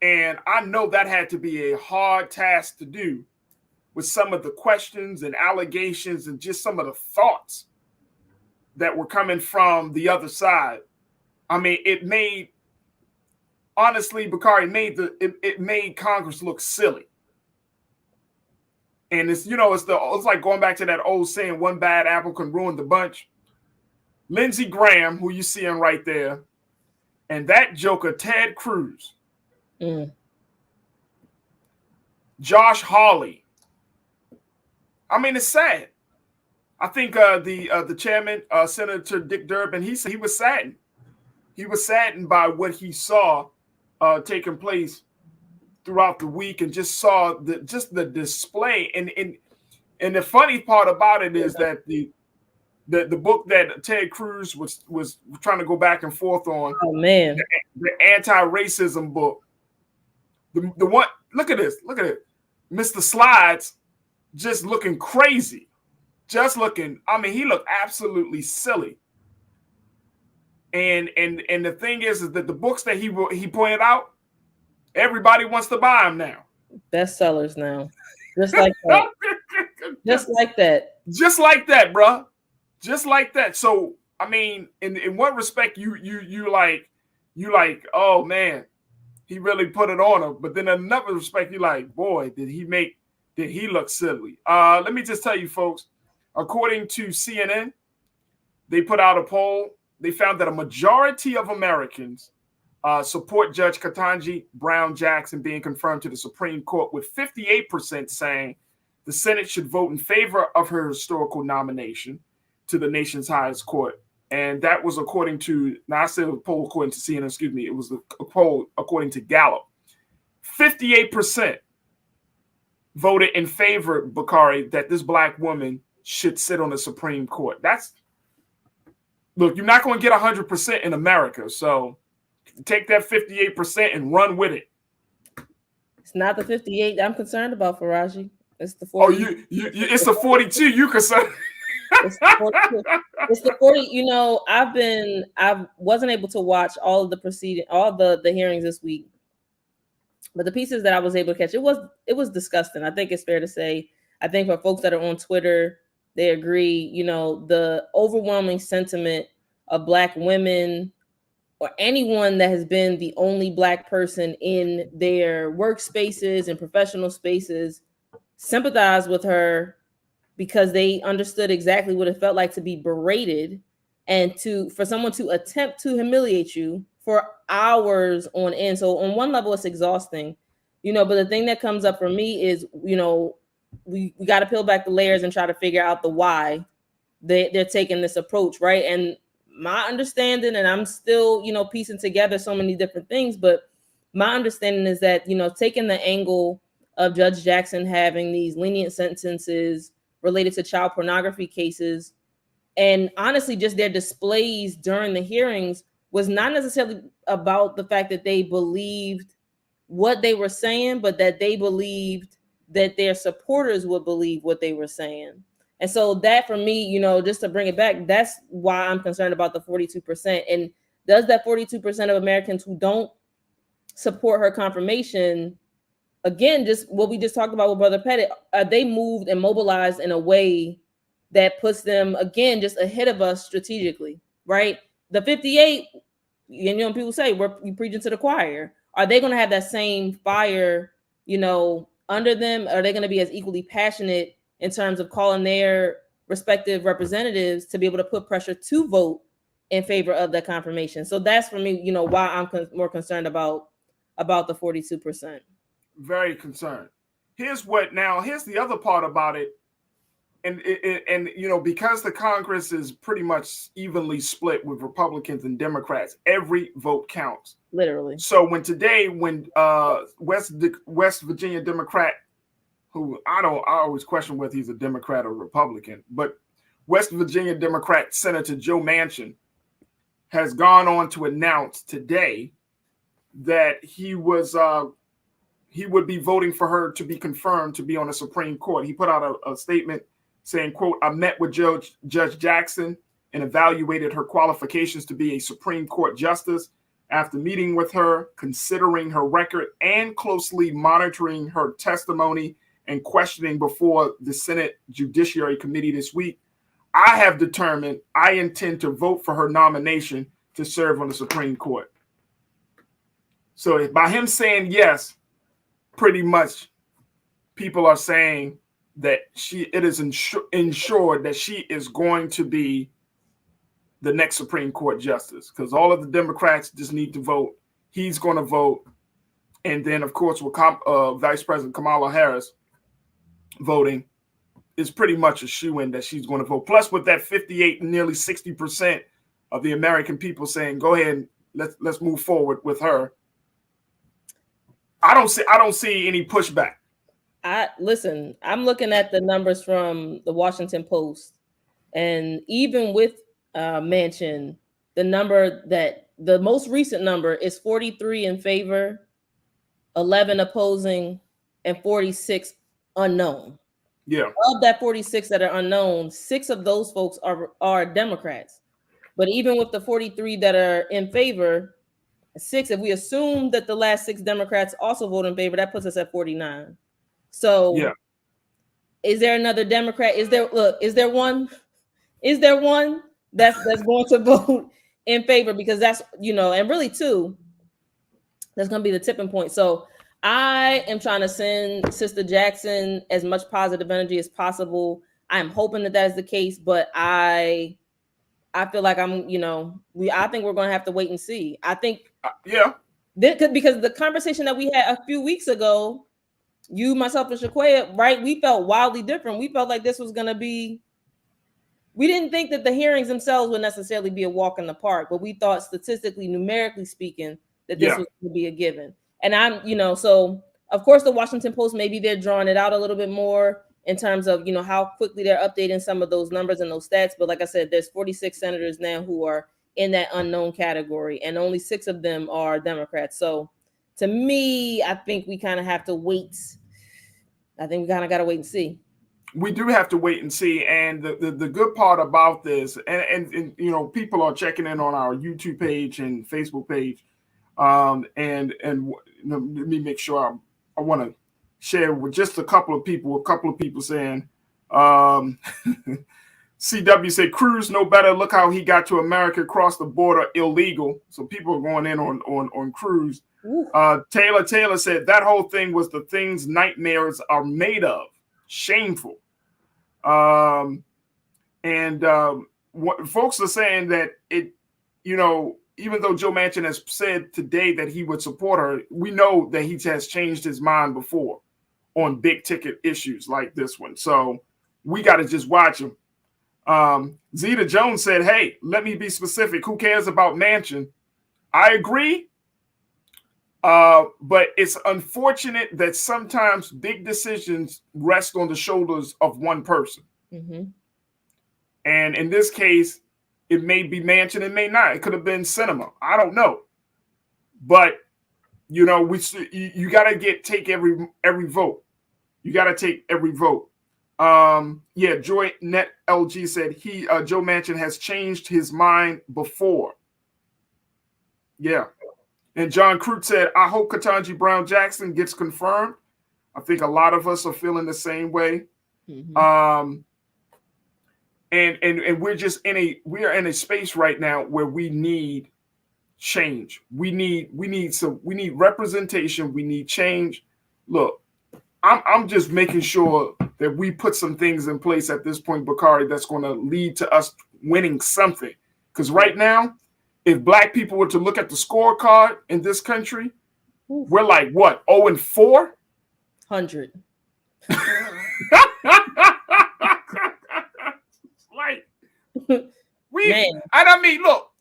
And I know that had to be a hard task to do with some of the questions and allegations and just some of the thoughts that were coming from the other side. I mean, it made, honestly, Bakari, it made Congress look silly. And it's, you know, it's like going back to that old saying, one bad apple can ruin the bunch. Lindsey Graham, who you seeing right there, and that joker, Ted Cruz. Josh Hawley. I mean, it's sad. I think the chairman, Senator Dick Durbin, he said he was saddened. He was saddened by what he saw taking place throughout the week, and just saw the display. And the funny part about it is that the book that Ted Cruz was trying to go back and forth on. Oh man, the anti-racism book. The one, look at this, look at it. Mr. Slides just looking crazy. Just looking, I mean, he looked absolutely silly. And the thing is that the books that he pointed out, everybody wants to buy them now. Bestsellers now. Just like that. Just like that. Just like that, bro. Just like that. So, I mean, in one respect, you like, oh man, he really put it on him. But then in another respect, you're like, boy, did he look silly? Let me just tell you, folks, according to CNN, they put out a poll. They found that a majority of Americans support Judge Ketanji Brown Jackson being confirmed to the Supreme Court, with 58% saying the Senate should vote in favor of her historical nomination to the nation's highest court. And that was according to, now I said a poll according to CNN, excuse me, it was a poll according to Gallup. 58% voted in favor, Bakari, that this black woman should sit on the Supreme Court. Look, you're not going to get 100% in America, so take that 58% and run with it. It's not the 58 I'm concerned about, Farajii. It's the 40. Oh, it's the 42 you concerned. It's the 40. You know, I wasn't able to watch all of the hearings this week, but the pieces that I was able to catch, it was disgusting. I think it's fair to say. I think for folks that are on Twitter, they agree. You know, the overwhelming sentiment of Black women or anyone that has been the only Black person in their workspaces and professional spaces sympathize with her, because they understood exactly what it felt like to be berated and for someone to attempt to humiliate you for hours on end. So on one level, it's exhausting, you know, but the thing that comes up for me is, you know, we got to peel back the layers and try to figure out the why they're taking this approach, right? And my understanding, and I'm still, you know, piecing together so many different things, but my understanding is that, you know, taking the angle of Judge Jackson having these lenient sentences related to child pornography cases, and honestly, just their displays during the hearings was not necessarily about the fact that they believed what they were saying, but that they believed that their supporters would believe what they were saying. And so that, for me, you know, just to bring it back, that's why I'm concerned about the 42%. And does that 42% of Americans who don't support her confirmation, again, just what we just talked about with Brother Pettit, are they moved and mobilized in a way that puts them, again, just ahead of us strategically, right? The 58, you know, people say we're preaching to the choir. Are they going to have that same fire, you know, under them? Are they going to be as equally passionate in terms of calling their respective representatives to be able to put pressure to vote in favor of that confirmation? So that's, for me, you know, why I'm more concerned about the 42%. Very concerned. Here's the other part about it. and you know, because the Congress is pretty much evenly split with Republicans and Democrats, every vote counts. Literally. So when West Virginia Democrat, who I always question whether he's a Democrat or Republican, but West Virginia Democrat Senator Joe Manchin has gone on to announce today that he would be voting for her to be confirmed to be on the Supreme Court. He put out a statement saying, quote, "I met with Judge Jackson and evaluated her qualifications to be a Supreme Court justice. After meeting with her, considering her record, and closely monitoring her testimony and questioning before the Senate Judiciary Committee this week, I have determined I intend to vote for her nomination to serve on the Supreme Court." So by him saying yes, pretty much people are saying that it is ensured that she is going to be the next Supreme Court justice, because all of the Democrats just need to vote. He's going to vote. And then, of course, with Vice President Kamala Harris voting, is pretty much a shoo-in that she's going to vote. Plus, with that 58, nearly 60% of the American people saying, "Go ahead, let's move forward with her." I don't see any pushback. Listen, I'm looking at the numbers from the Washington Post, and even with Manchin, the most recent number is 43 in favor, 11 opposing, and 46 unknown. Yeah. Of that 46 that are unknown, 6 of those folks are Democrats. But even with the 43 that are in favor, 6, if we assume that the last 6 Democrats also vote in favor, that puts us at 49. So yeah. Is there another Democrat? Is there one that's going to vote in favor? Because that's, and really too, that's going to be the tipping point. So I am trying to send Sister Jackson as much positive energy as possible. I'm hoping that is the case, but I feel like I think we're going to have to wait and see. I think, because the conversation that we had a few weeks ago, you, myself, and Shaquaya, right? We felt wildly different. We felt like this was going to be. We didn't think that the hearings themselves would necessarily be a walk in the park, but we thought, statistically, numerically speaking, that this was going to be a given. And so of course the Washington Post, maybe they're drawing it out a little bit more in terms of, how quickly they're updating some of those numbers and those stats. But like I said, there's 46 senators now who are in that unknown category, and only 6 of them are Democrats. So to me, I think we kind of have to wait. I think we kind of got to wait and see. We do have to wait and see. And the good part about this, and people are checking in on our YouTube page and Facebook page. And let me make sure I want to share with just a couple of people saying, CW said, "Cruz no better. Look how he got to America across the border illegal." So people are going in on Cruz. Taylor said that whole thing was the things nightmares are made of. Shameful. What folks are saying that it, even though Joe Manchin has said today that he would support her, we know that he has changed his mind before on big ticket issues like this one. So we got to just watch him. Zeta Jones said, "Hey, let me be specific. Who cares about Manchin?" I agree. But it's unfortunate that sometimes big decisions rest on the shoulders of one person. Mm-hmm. And in this case, it may be Manchin, it may not. It could have been Sinema. I don't know. But, you got to take every vote. You got to take every vote. Joy Net LG said Joe Manchin has changed his mind before. Yeah. And John Crute said, "I hope Ketanji Brown Jackson gets confirmed." I think a lot of us are feeling the same way. Mm-hmm. And we are in a space right now where we need change. We need representation. We need change. Look, I'm just making sure that we put some things in place at this point, Bakari, that's going to lead to us winning something. Because right now, if Black people were to look at the scorecard in this country, we're like, what, 0-4? 100. I mean, look,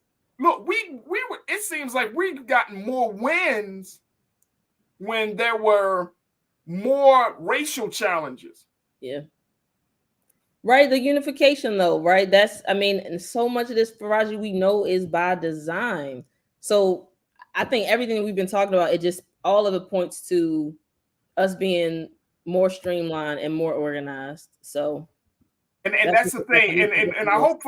it seems like we've gotten more wins when there were more racial challenges. Yeah. Right, the unification though, right? And so much of this, Farajii, we know is by design. So I think everything we've been talking about, all of it points to us being more streamlined and more organized. So, and that's the thing. And I hope,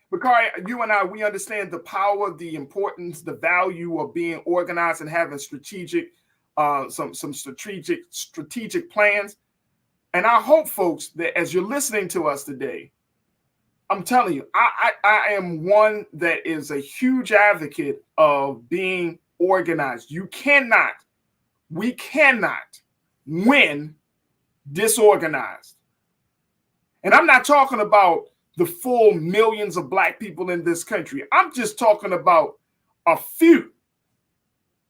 because you and I, we understand the power, the importance, the value of being organized and having strategic, some strategic plans. And I hope, folks, that as you're listening to us today, I'm telling you, I am one that is a huge advocate of being organized. We cannot win disorganized. And I'm not talking about the full millions of Black people in this country. I'm just talking about a few.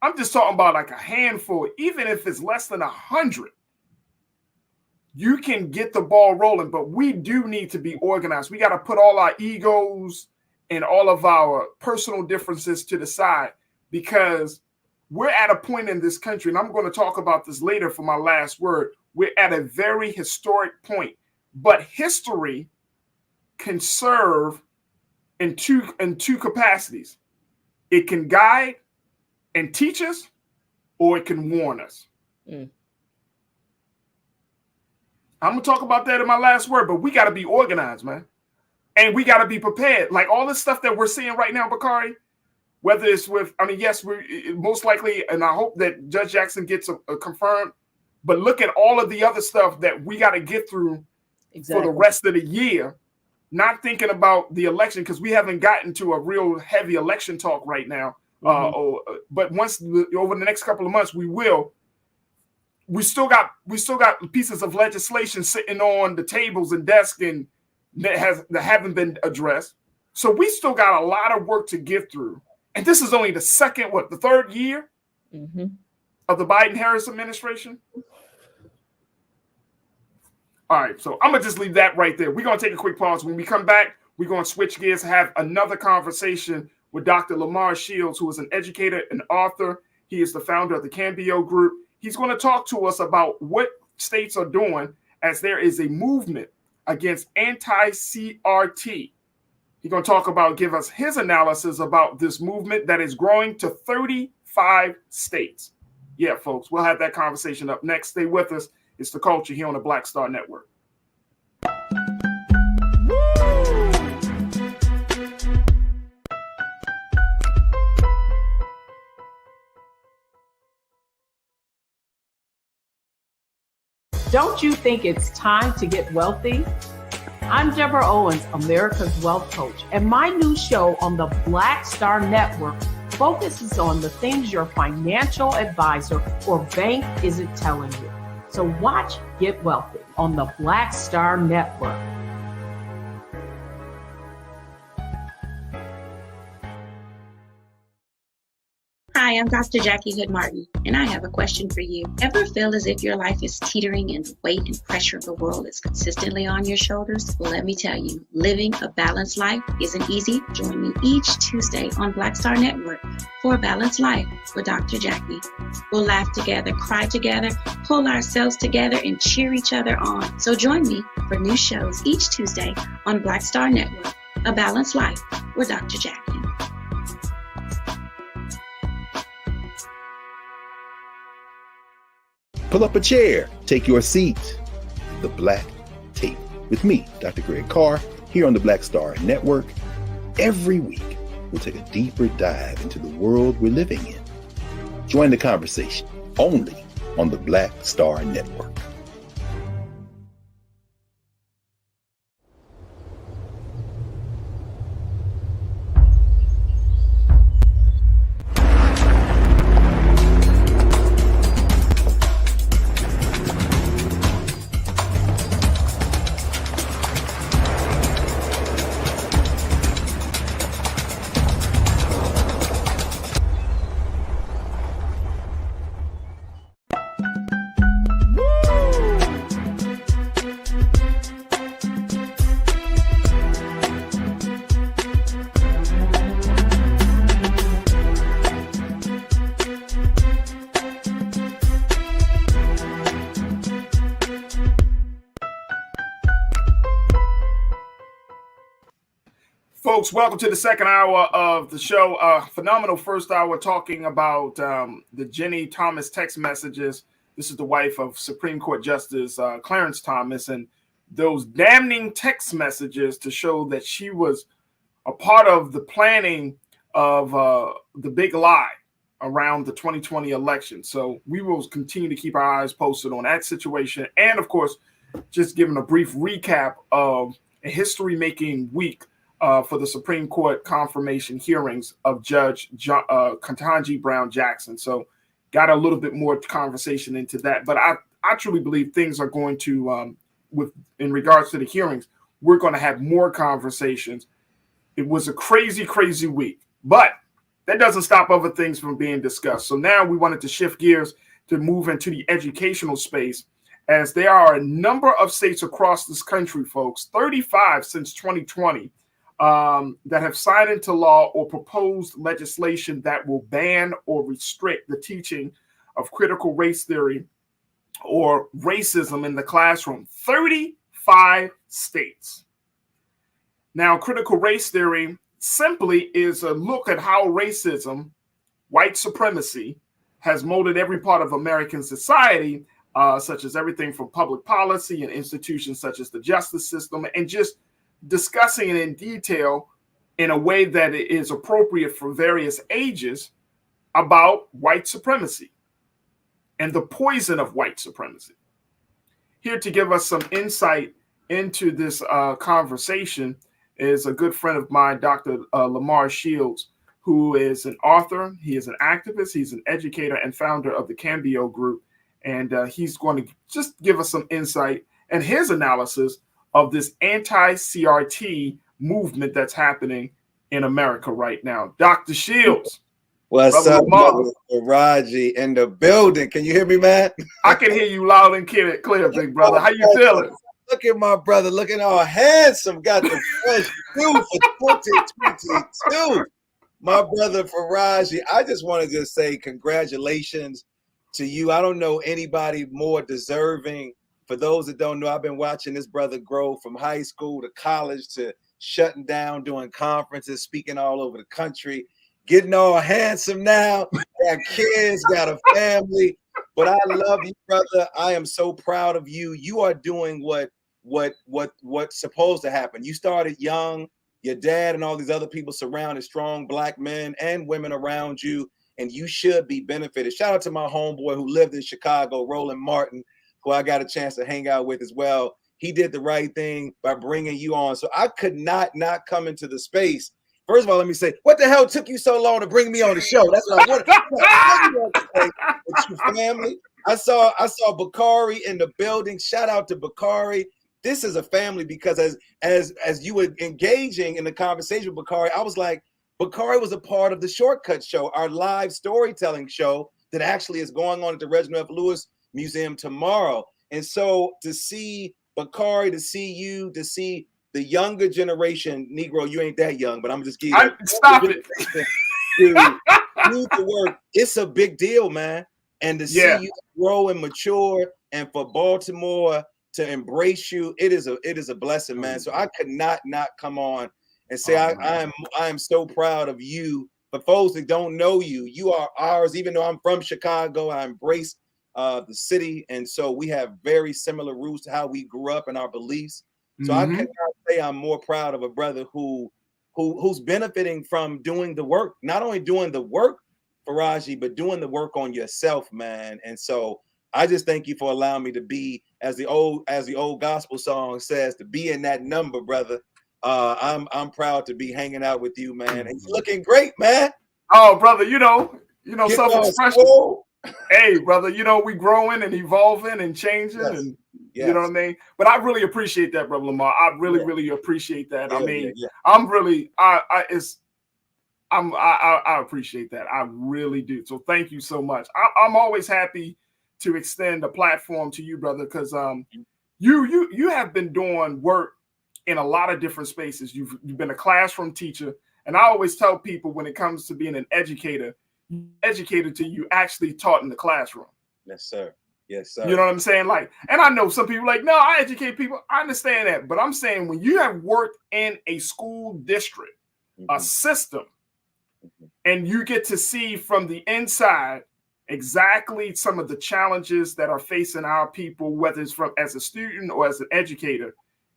I'm just talking about like a handful, even if it's less than 100. You can get the ball rolling, but we do need to be organized. We got to put all our egos and all of our personal differences to the side, because we're at a point in this country, and I'm going to talk about this later for my last word. We're at a very historic point, but history can serve in two capacities. It can guide and teach us, or it can warn us. I'm going to talk about that in my last word, but we got to be organized, man. And we got to be prepared. Like all this stuff that we're seeing right now, Bakari, whether it's with, yes, we're most likely, and I hope that Judge Jackson gets confirmed, but look at all of the other stuff that we got to get through for the rest of the year, not thinking about the election, because we haven't gotten to a real heavy election talk right now. But once over the next couple of months, we will. We still got pieces of legislation sitting on the tables and desks and that haven't been addressed. So we still got a lot of work to get through. And this is only the third year of the Biden-Harris administration. All right, so I'm going to just leave that right there. We're going to take a quick pause. When we come back, we're going to switch gears and have another conversation with Dr. Lamar Shields, who is an educator and author. He is the founder of the Cambio Group. He's going to talk to us about what states are doing as there is a movement against anti-CRT. He's going to give us his analysis about this movement that is growing to 35 states. Yeah, folks, we'll have that conversation up next. Stay with us. It's The Culture here on the Black Star Network. Don't you think it's time to get wealthy? I'm Deborah Owens, America's Wealth Coach, and my new show on the Black Star Network focuses on the things your financial advisor or bank isn't telling you. So watch Get Wealthy on the Black Star Network. Hi, I'm Dr. Jackie Hood Martin, and I have a question for you. Ever feel as if your life is teetering and the weight and pressure of the world is consistently on your shoulders? Well, let me tell you, living a balanced life isn't easy. Join me each Tuesday on Black Star Network for A Balanced Life with Dr. Jackie. We'll laugh together, cry together, pull ourselves together, and cheer each other on. So join me for new shows each Tuesday on Black Star Network, A Balanced Life with Dr. Jackie. Pull up a chair, take your seat. The Black Tape with me, Dr. Greg Carr, here on the Black Star Network. Every week, we'll take a deeper dive into the world we're living in. Join the conversation only on the Black Star Network. Folks, welcome to the second hour of the show. Phenomenal first hour talking about the Ginni Thomas text messages. This is the wife of Supreme Court Justice Clarence Thomas, and those damning text messages to show that she was a part of the planning of the big lie around the 2020 election. So we will continue to keep our eyes posted on that situation. And of course, just giving a brief recap of a history-making week for the Supreme Court confirmation hearings of Judge Ketanji Brown Jackson. So got a little bit more conversation into that. But I truly believe things are going to, in regards to the hearings, we're going to have more conversations. It was a crazy, crazy week. But that doesn't stop other things from being discussed. So now we wanted to shift gears to move into the educational space, as there are a number of states across this country, folks, 35 since 2020, that have signed into law or proposed legislation that will ban or restrict the teaching of critical race theory or racism in the classroom. 35 states. Now, critical race theory simply is a look at how racism, white supremacy, has molded every part of American society, such as everything from public policy and institutions such as the justice system, and just discussing it in detail in a way that it is appropriate for various ages about white supremacy and the poison of white supremacy. Here to give us some insight into this conversation is a good friend of mine, Dr. Lamar Shields, who is an author, he is an activist, he's an educator and founder of the Cambio Group, and he's going to just give us some insight and his analysis of this anti-CRT movement that's happening in America right now. Dr. Shields. What's up, brother Farajii in the building? Can you hear me, man? I can hear you loud and clear, big brother. How you feeling? Look at my brother, looking all handsome. Got the fresh suit for 2022. My brother Farajii, I just wanted to say congratulations to you. I don't know anybody more deserving. For those that don't know, I've been watching this brother grow from high school to college to shutting down, doing conferences, speaking all over the country, getting all handsome now, got kids, got a family. But I love you, brother. I am so proud of you. You are doing what's supposed to happen. You started young. Your dad and all these other people surrounded strong black men and women around you, and you should be benefited. Shout out to my homeboy who lived in Chicago, Roland Martin, who I got a chance to hang out with as well. He did the right thing by bringing you on. So I could not come into the space. First of all, let me say, what the hell took you so long to bring me on the show? That's what I wanted to say with your family. I saw Bakari in the building. Shout out to Bakari. This is a family, because as you were engaging in the conversation with Bakari, I was like, Bakari was a part of the Shortcut Show, our live storytelling show that actually is going on at the Reginald F. Lewis Museum tomorrow. And so to see Bakari, to see you, to see the younger generation, Negro, you ain't that young, but I'm just giving you stop it. Do the work. It's a big deal, man. And to see you grow and mature, and for Baltimore to embrace you, it is a blessing, man. So I could not come on and say I am so proud of you. For folks that don't know you, you are ours. Even though I'm from Chicago, I embrace the city, and so we have very similar roots to how we grew up and our beliefs. So I cannot say I'm more proud of a brother who's benefiting from doing the work, not only doing the work, Farajii, but doing the work on yourself, man. And so I just thank you for allowing me to be, as the old gospel song says, to be in that number, brother. I'm proud to be hanging out with you, man. And you're looking great, man. Oh, brother, you know, self-expression. Hey, brother, we growing and evolving and changing, and you know what I mean? But I really appreciate that, brother Lamar. I really appreciate that. I appreciate that. I really do. So thank you so much. I'm always happy to extend a platform to you, brother, because you have been doing work in a lot of different spaces. You've been a classroom teacher, and I always tell people, when it comes to being an educator, you educated till you actually taught in the classroom. Yes, sir. Yes, sir. You know what I'm saying? Like, and I know some people like, no, I educate people. I understand that. But I'm saying when you have worked in a school district, a system, and you get to see from the inside exactly some of the challenges that are facing our people, whether it's from as a student or as an educator,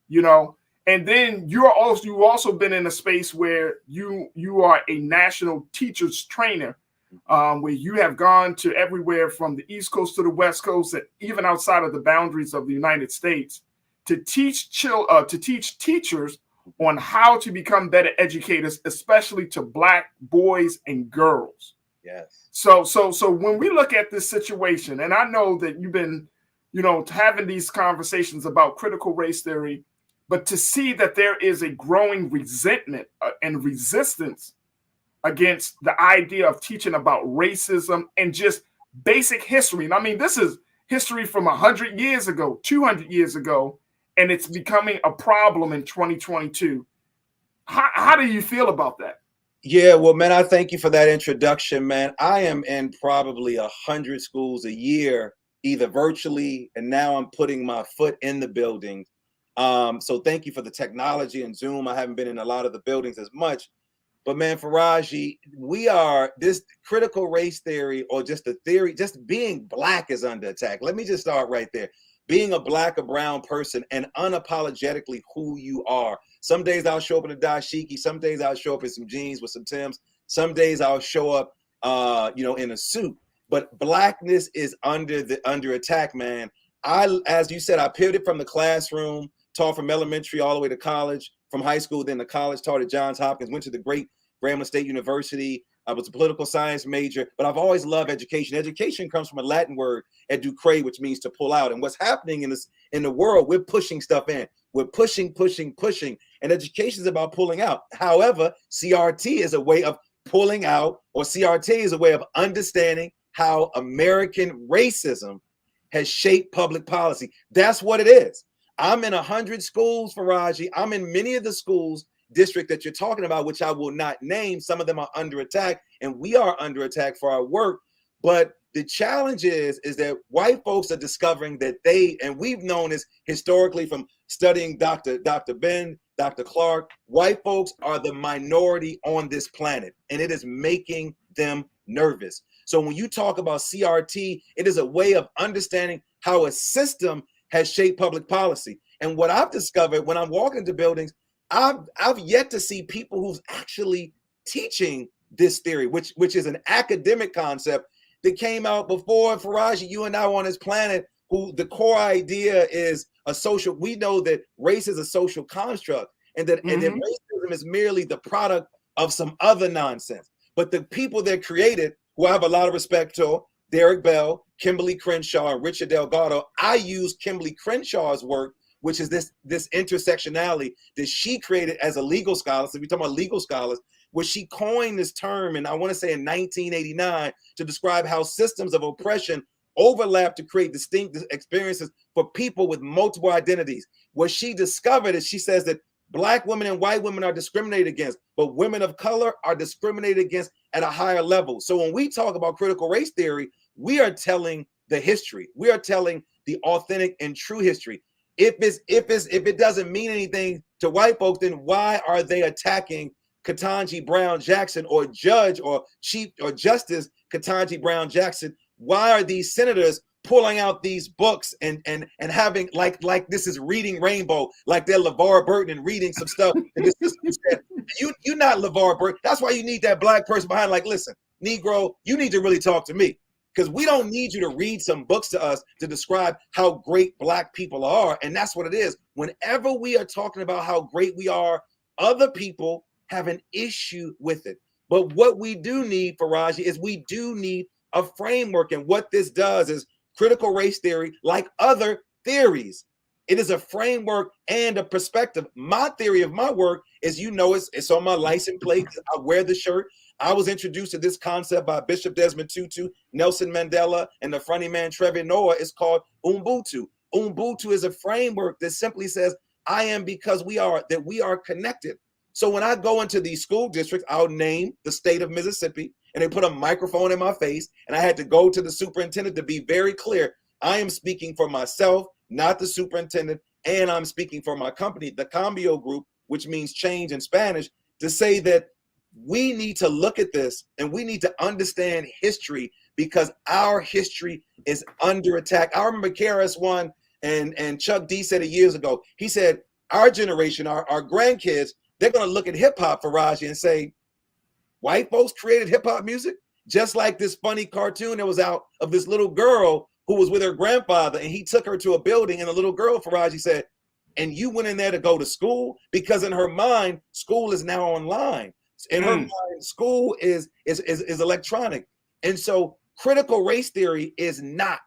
you know, and then you've also been in a space where you are a national teachers trainer, where you have gone to everywhere from the East Coast to the West Coast, and even outside of the boundaries of the United States, to teach teachers on how to become better educators, especially to Black boys and girls. Yes. So when we look at this situation, and I know that you've been, you know, having these conversations about critical race theory, but to see that there is a growing resentment and resistance against the idea of teaching about racism and just basic history. And I mean, this is history from 100 years ago, 200 years ago, and it's becoming a problem in 2022. How do you feel about that? Yeah, well, man, I thank you for that introduction, man. I am in probably 100 schools a year, either virtually, and now I'm putting my foot in the building. So thank you for the technology and Zoom. I haven't been in a lot of the buildings as much. But man, Farajii, we are this critical race theory, or just the theory, just being Black is under attack. Let me just start right there. Being a Black or brown person and unapologetically who you are. Some days I'll show up in a dashiki. Some days I'll show up in some jeans with some Timbs. Some days I'll show up, you know, in a suit. But Blackness is under attack, man. As you said, I pivoted from the classroom, taught from elementary all the way to college, from high school, then to college, taught at Johns Hopkins, went to the great Grambling State University. I was a political science major, but I've always loved education. Education comes from a Latin word, educare, which means to pull out. And what's happening in the world, we're pushing stuff in. We're pushing. And education is about pulling out. However, CRT is a way of pulling out, or CRT is a way of understanding how American racism has shaped public policy. That's what it is. I'm in 100 schools, Farajii. I'm in many of the schools district that you're talking about, which I will not name. Some of them are under attack, and we are under attack for our work. But the challenge is that white folks are discovering that and we've known this historically from studying Dr. Ben, Dr. Clark, white folks are the minority on this planet, and it is making them nervous. So when you talk about CRT, it is a way of understanding how a system has shaped public policy. And what I've discovered when I'm walking into buildings, I've yet to see people who's actually teaching this theory, which is an academic concept that came out before Farajii, you and I were on this planet, who the core idea is a social, we know that race is a social construct, and that racism is merely the product of some other nonsense. But the people that created, who I have a lot of respect to, Derek Bell, Kimberly Crenshaw, and Richard Delgado, I use Kimberly Crenshaw's work, which is this intersectionality that she created as a legal scholar. So we're talking about legal scholars, where she coined this term, and I want to say in 1989, to describe how systems of oppression overlap to create distinct experiences for people with multiple identities. What she discovered is, she says that Black women and white women are discriminated against, but women of color are discriminated against at a higher level. So when we talk about critical race theory, we are telling the history. We are telling the authentic and true history. If it doesn't mean anything to white folks, then why are they attacking Ketanji Brown Jackson, or Judge or Chief or Justice Ketanji Brown Jackson? Why are these senators pulling out these books and having like this is reading Rainbow, like they're LeVar Burton and reading some stuff? And this is you're not LeVar Burton. That's why you need that Black person behind. Like, listen, Negro, you need to really talk to me, because we don't need you to read some books to us to describe how great Black people are. And that's what it is. Whenever we are talking about how great we are, other people have an issue with it. But what we do need, Farajii, is we do need a framework. And what this does is critical race theory, like other theories, it is a framework and a perspective. My theory of my work is, it's on my license plate. I wear the shirt. I was introduced to this concept by Bishop Desmond Tutu, Nelson Mandela, and the funny man Trevor Noah. It's called Ubuntu. Ubuntu is a framework that simply says, I am because we are connected. So when I go into these school districts, I'll name the state of Mississippi, and they put a microphone in my face, and I had to go to the superintendent to be very clear. I am speaking for myself, not the superintendent, and I'm speaking for my company, the Cambio Group, which means change in Spanish, to say that we need to look at this and we need to understand history because our history is under attack. I remember KRS-One and Chuck D said it years ago. He said, our generation, our grandkids, they're going to look at hip hop, Farajii, and say, white folks created hip hop music? Just like this funny cartoon that was out of this little girl who was with her grandfather, and he took her to a building, and the little girl, Farajii, said, and you went in there to go to school? Because in her mind, school is now online. In her mind, school is electronic. And so critical race theory is not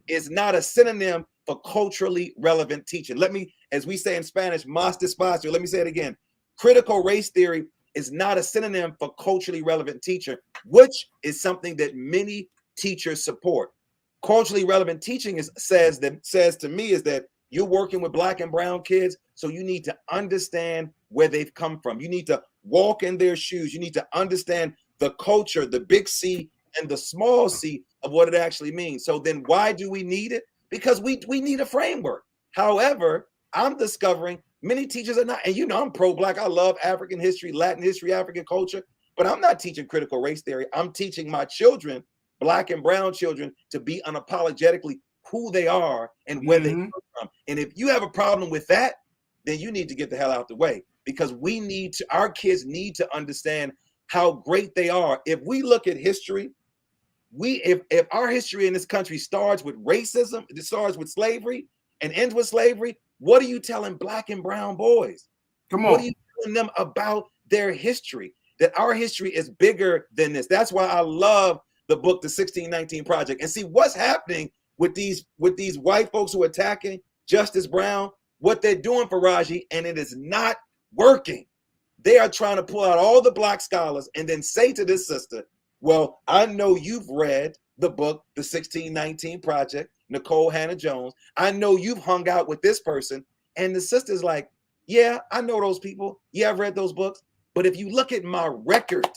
a synonym for culturally relevant teaching. Let me, as we say in Spanish, más despacio, let me say it again. Critical race theory is not a synonym for culturally relevant teacher, which is something that many teachers support. Culturally relevant teaching says to me is that you're working with Black and brown kids, so you need to understand where they've come from. You need to walk in their shoes. You need to understand the culture, the big C and the small c of what it actually means. So then why do we need it? Because we need a framework. However, I'm discovering many teachers are not, and you know, I'm pro-Black. I love African history, Latin history, African culture, but I'm not teaching critical race theory. I'm teaching my children, Black and brown children, to be unapologetically who they are and where they come from. And if you have a problem with that, then you need to get the hell out the way, because our kids need to understand how great they are. If we look at history, if our history in this country starts with racism, it starts with slavery and ends with slavery, what are you telling Black and brown boys? Come on. What are you telling them about their history? That our history is bigger than this. That's why I love the book, The 1619 Project. And see what's happening with these white folks who are attacking Justice Brown, what they're doing, Farajii, and it is not working. They are trying to pull out all the Black scholars and then say to this sister, well, I know you've read the book, The 1619 Project, Nicole Hannah-Jones. I know you've hung out with this person. And the sister's like, yeah, I know those people. Yeah, I've read those books. But if you look at my record,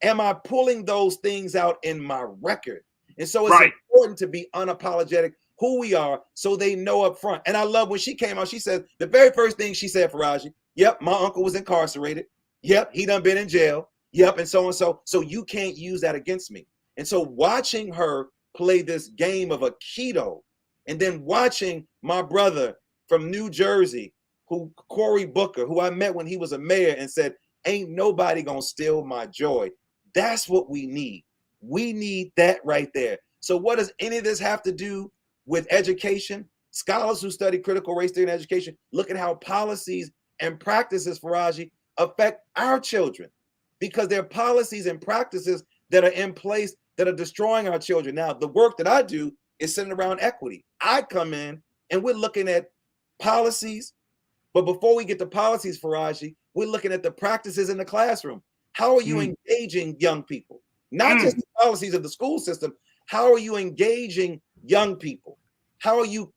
am I pulling those things out in my record? And so it's important to be unapologetic who we are so they know up front. And I love when she came out, she said, the very first thing she said, Farajii, yep, my uncle was incarcerated. Yep, he done been in jail. Yep, and so and so. So you can't use that against me. And so watching her play this game of Aikido, and then watching my brother from New Jersey, Cory Booker, who I met when he was a mayor, and said, ain't nobody gonna steal my joy. That's what we need. We need that right there. So what does any of this have to do with education? Scholars who study critical race theory in education look at how policies and practices, Farajii, affect our children, because there are policies and practices that are in place that are destroying our children. Now, the work that I do is centered around equity. I come in and we're looking at policies, but before we get to policies, Farajii, we're looking at the practices in the classroom. How are you engaging young people? Not just the policies of the school system. How are you engaging young people? How are you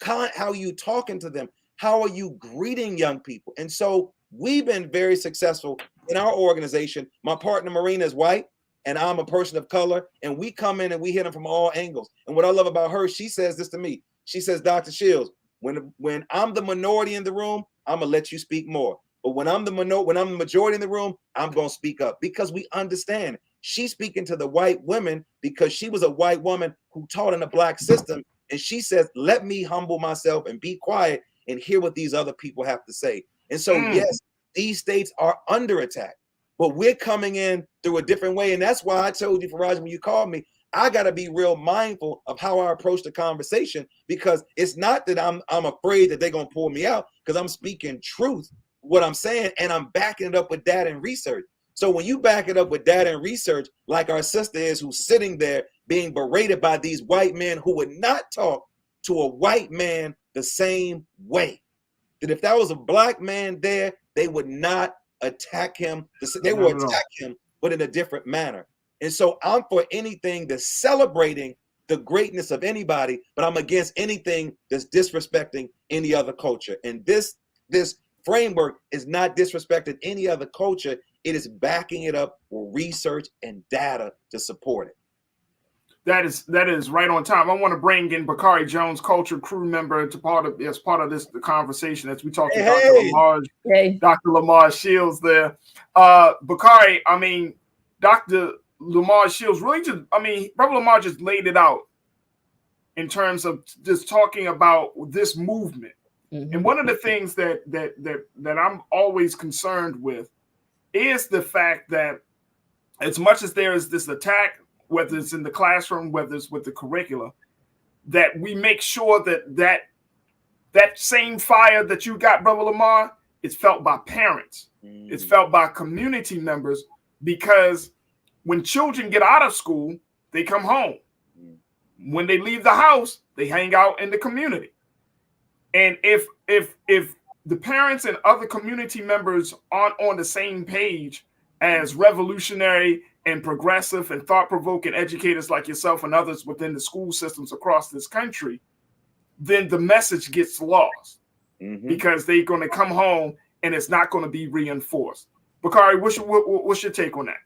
talking to them? How are you greeting young people? And so we've been very successful in our organization. My partner Marina is white, and I'm a person of color, and we come in and we hit them from all angles. And what I love about her, she says this to me. She says, Dr. Shields, when I'm the minority in the room, I'm gonna let you speak more. But when I'm the majority in the room, I'm gonna speak up, because we understand. She's speaking to the white women because she was a white woman who taught in a Black system. And she says, let me humble myself and be quiet and hear what these other people have to say. And so, yes, these states are under attack, but we're coming in through a different way. And that's why I told you, Farajii, when you called me, I got to be real mindful of how I approach the conversation, because it's not that I'm afraid that they're going to pull me out, because I'm speaking truth, what I'm saying, and I'm backing it up with data and research. So when you back it up with data and research, like our sister is, who's sitting there being berated by these white men who would not talk to a white man the same way, that if that was a Black man there, they would not attack him. They would attack him, but in a different manner. And so I'm for anything that's celebrating the greatness of anybody, but I'm against anything that's disrespecting any other culture. And this framework is not disrespecting any other culture. It is backing it up with research and data to support it. That is right on time. I want to bring in Bakari Jones, culture crew member, as part of this conversation as we talk to Dr. Lamar Shields there. Bakari, I mean, Dr. Lamar Shields really Brother Lamar just laid it out in terms of just talking about this movement. Mm-hmm. And one of the things that I'm always concerned with is the fact that as much as there is this attack, whether it's in the classroom, whether it's with the curricula, that we make sure that same fire that you got, Brother Lamar, is felt by parents. It's felt by community members, because when children get out of school, they come home. When they leave the house, they hang out in the community. And if the parents and other community members aren't on the same page as revolutionary and progressive and thought-provoking educators like yourself and others within the school systems across this country, then the message gets lost, because they're going to come home and it's not going to be reinforced. Bakari, what's your take on that?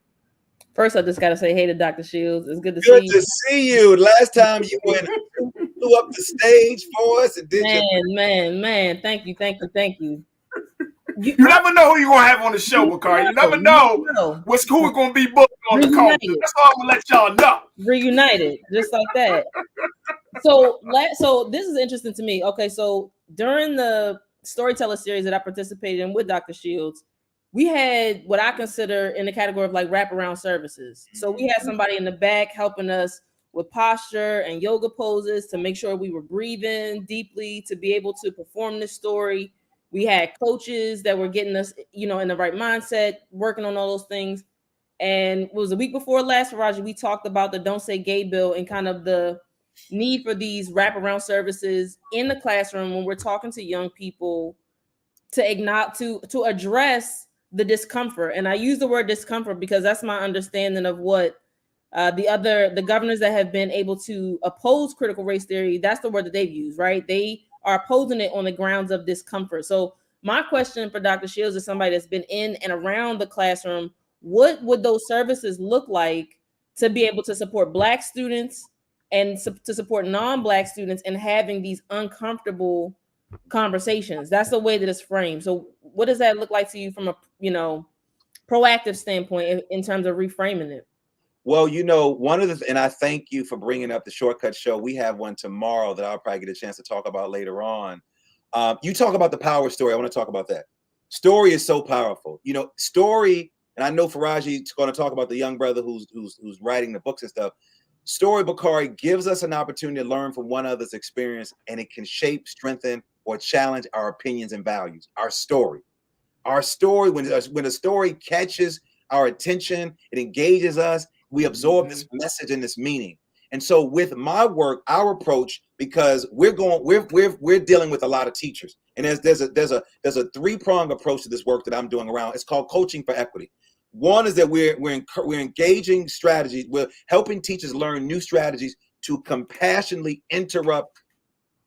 First, I just got to say hey to Dr. Shields. It's good to see you. Good to see you. Last time you went flew up the stage for us and did man. Thank you. You never know who you're going to have on the show, Bakari. You never know who we're going to be booked on the call. That's all I'm going to let y'all know. Reunited, just like that. So this is interesting to me. Okay, so during the storyteller series that I participated in with Dr. Shields, we had what I consider in the category of like wraparound services. So we had somebody in the back helping us with posture and yoga poses to make sure we were breathing deeply to be able to perform this story. We had coaches that were getting us, in the right mindset, working on all those things. And it was a week before last, Farajii, we talked about the Don't Say Gay bill and kind of the need for these wraparound services in the classroom when we're talking to young people to address the discomfort. And I use the word discomfort because that's my understanding of what the governors that have been able to oppose critical race theory, that's the word that they've used, right? They are opposing it on the grounds of discomfort. So my question for Dr. Shields is somebody that's been in and around the classroom, what would those services look like to be able to support Black students and to support non-Black students in having these uncomfortable conversations? That's the way that it's framed. So what does that look like to you from a proactive standpoint in terms of reframing it? Well, and I thank you for bringing up the Shortcut Show. We have one tomorrow that I'll probably get a chance to talk about later on. You talk about the power story. I want to talk about that. Story is so powerful. Story, and I know Farajii is going to talk about the young brother who's writing the books and stuff. Story, Bakari, gives us an opportunity to learn from one another's experience, and it can shape, strengthen, or challenge our opinions and values. Our story, when a story catches our attention, it engages us. We absorb this message and this meaning. And so with my work, our approach, because we're dealing with a lot of teachers, and there's a three-pronged approach to this work that I'm doing around. It's called coaching for equity. One is that we're engaging strategies. We're helping teachers learn new strategies to compassionately interrupt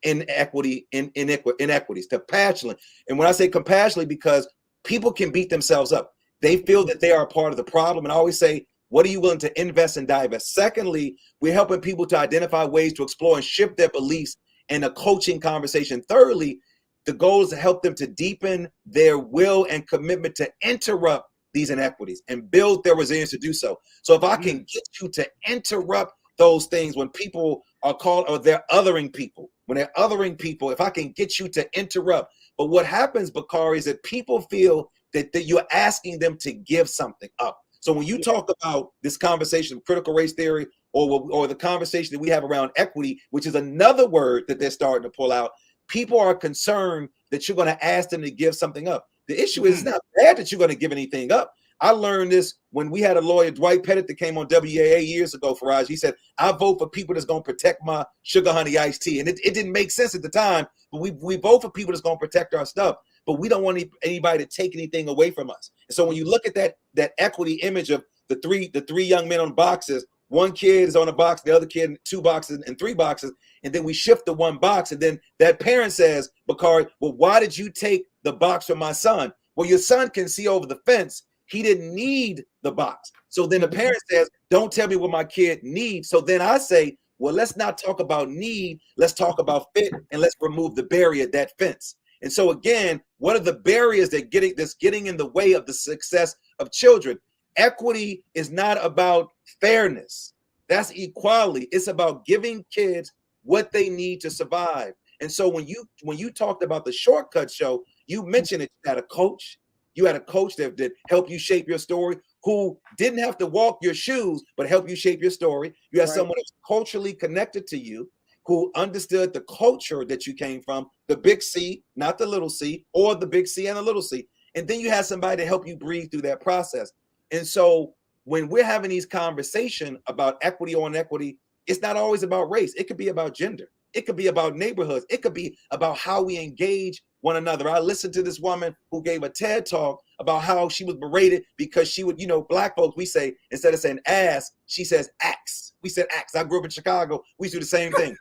inequities, to passionately. And when I say compassionately, because people can beat themselves up. They feel that they are a part of the problem. And I always say, what are you willing to invest and divest? Secondly, we're helping people to identify ways to explore and shift their beliefs in a coaching conversation. Thirdly, the goal is to help them to deepen their will and commitment to interrupt these inequities and build their resilience to do so. So if I can get you to interrupt those things when people are called, or they're othering people, if I can get you to interrupt. But what happens, Bakari, is that people feel that you're asking them to give something up. So when you talk about this conversation of critical race theory, or the conversation that we have around equity, which is another word that they're starting to pull out, people are concerned that you're going to ask them to give something up. The issue is it's not bad that you're going to give anything up. I learned this when we had a lawyer, Dwight Pettit, that came on WAA years ago, Farajii. He said, I vote for people that's going to protect my sugar honey iced tea. And it didn't make sense at the time, but we vote for people that's going to protect our stuff. But we don't want anybody to take anything away from us. And so when you look at that equity image of the three young men on boxes, one kid is on a box, the other kid in 2 boxes and 3 boxes, and then we shift to 1 box, and then that parent says, Bakari, well, why did you take the box from my son? Well, your son can see over the fence. He didn't need the box. So then the parent says, don't tell me what my kid needs. So then I say, well, let's not talk about need. Let's talk about fit, and let's remove the barrier, that fence. And so again, what are the barriers that's getting in the way of the success of children? Equity is not about fairness. That's equality. It's about giving kids what they need to survive. And so when you talked about the Shortcut show, you mentioned it. You had a coach. You had a coach that helped you shape your story, who didn't have to walk your shoes, but help you shape your story. You had someone that's culturally connected to you, who understood the culture that you came from, the big C, not the little c, or the big C and the little c. And then you had somebody to help you breathe through that process. And so when we're having these conversations about equity on equity, it's not always about race. It could be about gender. It could be about neighborhoods. It could be about how we engage one another. I listened to this woman who gave a TED talk about how she was berated because she would, black folks, we say, instead of saying ass, she says axe. We said axe. I grew up in Chicago. We used to do the same thing.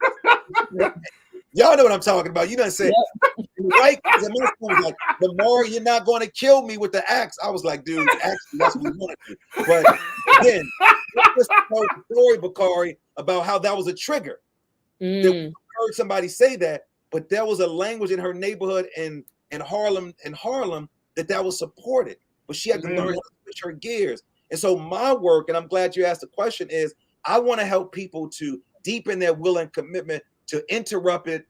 Y'all know what I'm talking about. You done said, right? Was like, Lamar, you're not going to kill me with the axe. I was like, dude, actually, that's what we want to do. But then, let's tell the story, Bakari, about how that was a trigger. That we heard somebody say that, but there was a language in her neighborhood in Harlem that was supported. But she had to learn how to switch her gears. And so my work, and I'm glad you asked the question, is I want to help people to deepen their will and commitment to interrupt it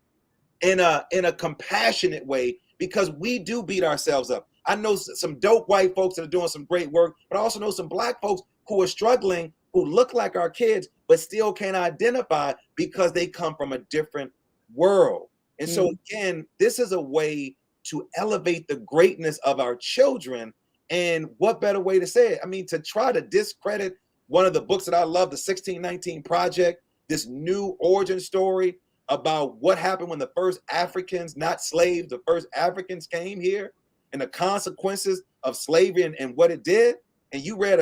in a compassionate way, because we do beat ourselves up. I know some dope white folks that are doing some great work, but I also know some black folks who are struggling, who look like our kids, but still can't identify because they come from a different world. And so again, this is a way to elevate the greatness of our children. And what better way to say it? I mean, to try to discredit one of the books that I love, the 1619 Project, this new origin story about what happened when the first Africans, not slaves, the first Africans came here, and the consequences of slavery and what it did. And you read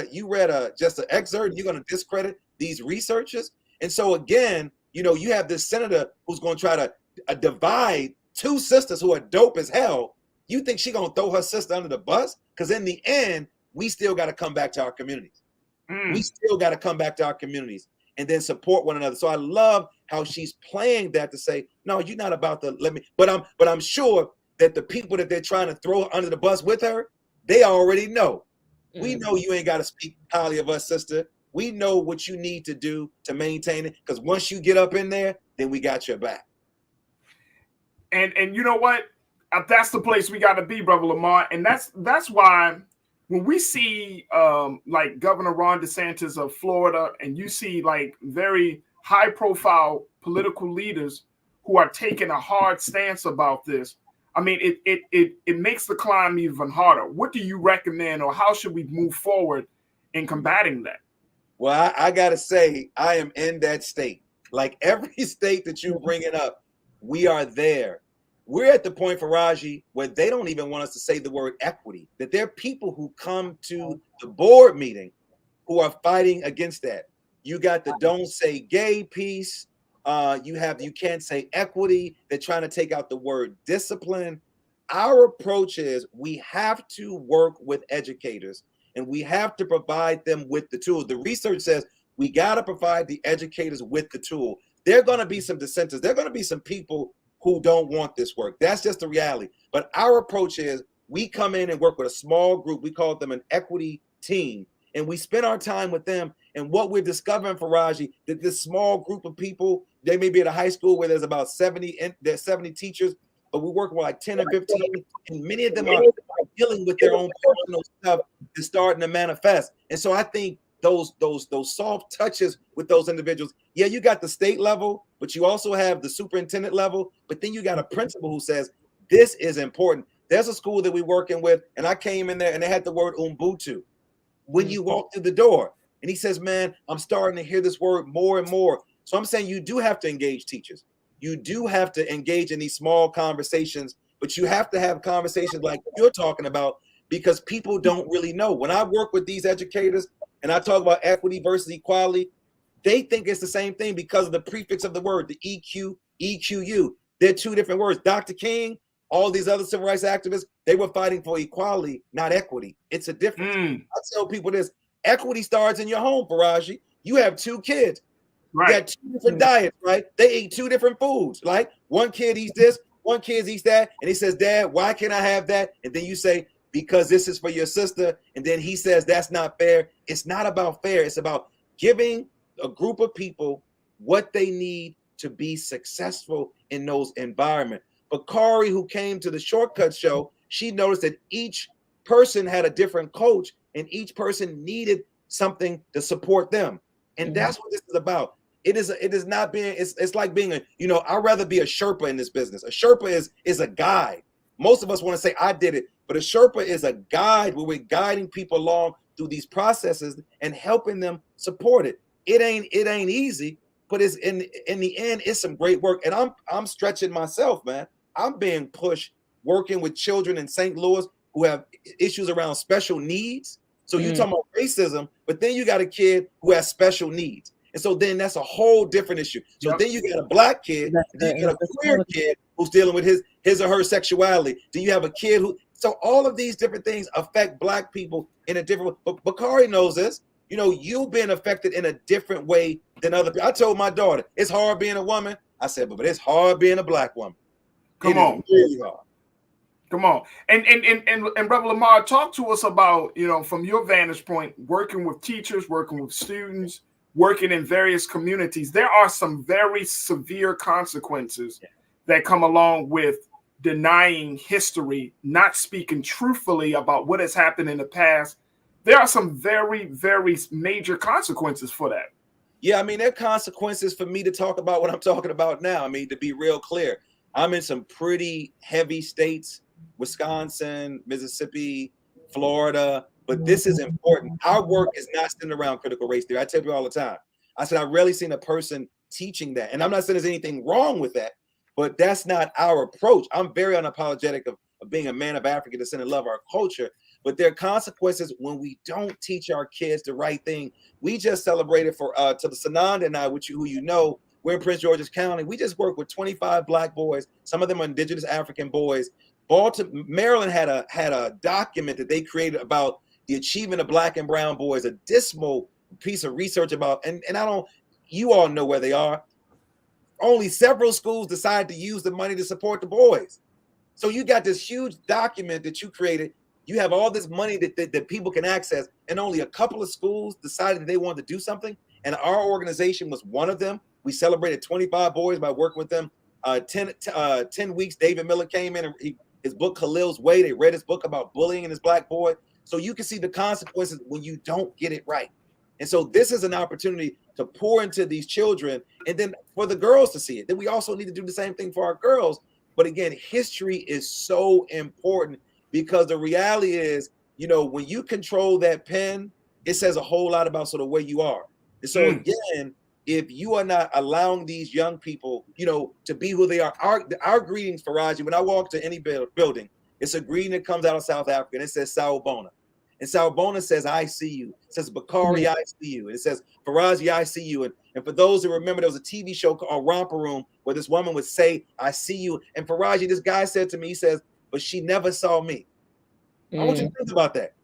just an excerpt, you're going to discredit these researchers. And so again, you have this senator who's going to try to divide two sisters who are dope as hell. You think she's going to throw her sister under the bus? Because in the end, we still got to come back to our communities. We still got to come back to our communities and then support one another. So I love how she's playing that to say, no, you're not about to let me, but I'm sure that the people that they're trying to throw under the bus with her, they already know. We know you ain't got to speak highly of us, sister. We know what you need to do to maintain it, because once you get up in there, then we got your back. And you know what? That's the place we got to be, Brother Lamar. And that's why when we see like Governor Ron DeSantis of Florida, and you see like very high profile political leaders who are taking a hard stance about this, I mean, it makes the climb even harder. What do you recommend, or how should we move forward in combating that? Well, I got to say, I am in that state. Like every state that you bring it up, we are there. We're at the point, Farajii, where they don't even want us to say the word equity, that there are people who come to the board meeting who are fighting against that. You got the don't say gay piece. You can't say equity. They're trying to take out the word discipline. Our approach is we have to work with educators, and we have to provide them with the tools. The research says we got to provide the educators with the tool. There are going to be some dissenters. There are going to be some people who don't want this work. That's just the reality. But our approach is we come in and work with a small group. We call them an equity team. And we spend our time with them. And what we're discovering, Farajii, that this small group of people, they may be at a high school where there's about 70 teachers, but we work with like 10 or 15, and many of them are dealing with their own personal stuff that's starting to manifest. And so I think those soft touches with those individuals, yeah, you got the state level, but you also have the superintendent level, but then you got a principal who says, this is important. There's a school that we're working with, and I came in there and they had the word Ubuntu when you walk through the door. And he says, man, I'm starting to hear this word more and more. So I'm saying you do have to engage teachers. You do have to engage in these small conversations, but you have to have conversations like you're talking about, because people don't really know. When I work with these educators and I talk about equity versus equality, they think it's the same thing because of the prefix of the word, the EQ, EQU. They're two different words. Dr. King, all these other civil rights activists, they were fighting for equality, not equity. It's a difference. I tell people this: equity starts in your home, Farajii. You have 2 kids. Right. You got 2 different diets, right? They eat 2 different foods. Like one kid eats this, one kid eats that, and he says, "Dad, why can't I have that?" And then you say, "Because this is for your sister." And then he says, "That's not fair." It's not about fair. It's about giving a group of people what they need to be successful in those environments. But Kari, who came to the Shortcut show, she noticed that each person had a different coach, and each person needed something to support them. And that's what this is about. It is not being, it's like being a, I'd rather be a Sherpa in this business. A Sherpa is a guide. Most of us want to say I did it, but a Sherpa is a guide where we're guiding people along through these processes and helping them support it. It ain't easy, but it's in the end, it's some great work. And I'm stretching myself, man. I'm being pushed working with children in St. Louis who have issues around special needs. So you're talking about racism, but then you got a kid who has special needs. And so then that's a whole different issue. So then you got a black kid, then you got a queer kid who's dealing with his or her sexuality. Then you have a kid so all of these different things affect black people in a different way. But Bakari knows this. You've been affected in a different way than other people. I told my daughter, it's hard being a woman. I said, but it's hard being a black woman. Come on. Really hard. Come on. And Brother Lamar, talk to us about, from your vantage point, working with teachers, working with students, working in various communities. There are some very severe consequences that come along with denying history, not speaking truthfully about what has happened in the past. There are some very, very major consequences for that. Yeah, I mean, there are consequences for me to talk about what I'm talking about now. I mean, to be real clear, I'm in some pretty heavy states, Wisconsin, Mississippi, Florida, but this is important. Our work is not centered around critical race theory. I tell people all the time. I said, I've rarely seen a person teaching that. And I'm not saying there's anything wrong with that, but that's not our approach. I'm very unapologetic of being a man of African descent and love our culture. But there are consequences when we don't teach our kids the right thing. We just celebrated to the Sananda and I, who we're in Prince George's County. We just worked with 25 black boys. Some of them are indigenous African boys. Maryland had a document that they created about the achievement of black and brown boys, a dismal piece of research about, and you all know where they are. Only several schools decided to use the money to support the boys. So you got this huge document that you created. You have all this money that people can access, and only a couple of schools decided that they wanted to do something. And our organization was one of them. We celebrated 25 boys by working with them. 10 weeks, David Miller came in, and his book, Khalil's Way, they read his book about bullying and his black boy. So you can see the consequences when you don't get it right. And so this is an opportunity to pour into these children, and then for the girls to see it. Then we also need to do the same thing for our girls. But again, history is so important, because the reality is, when you control that pen, it says a whole lot about sort of where you are. And so again, if you are not allowing these young people, to be who they are, our greetings, Farajii, when I walk to any building, it's a greeting that comes out of South Africa, and it says Sawubona. And Sawubona says, I see you. It says, Bakari, I see you. And it says, Farajii, I see you. And for those who remember, there was a TV show called Romper Room where this woman would say, I see you. And Farajii, this guy said to me, he says, but she never saw me. I want you to think about that.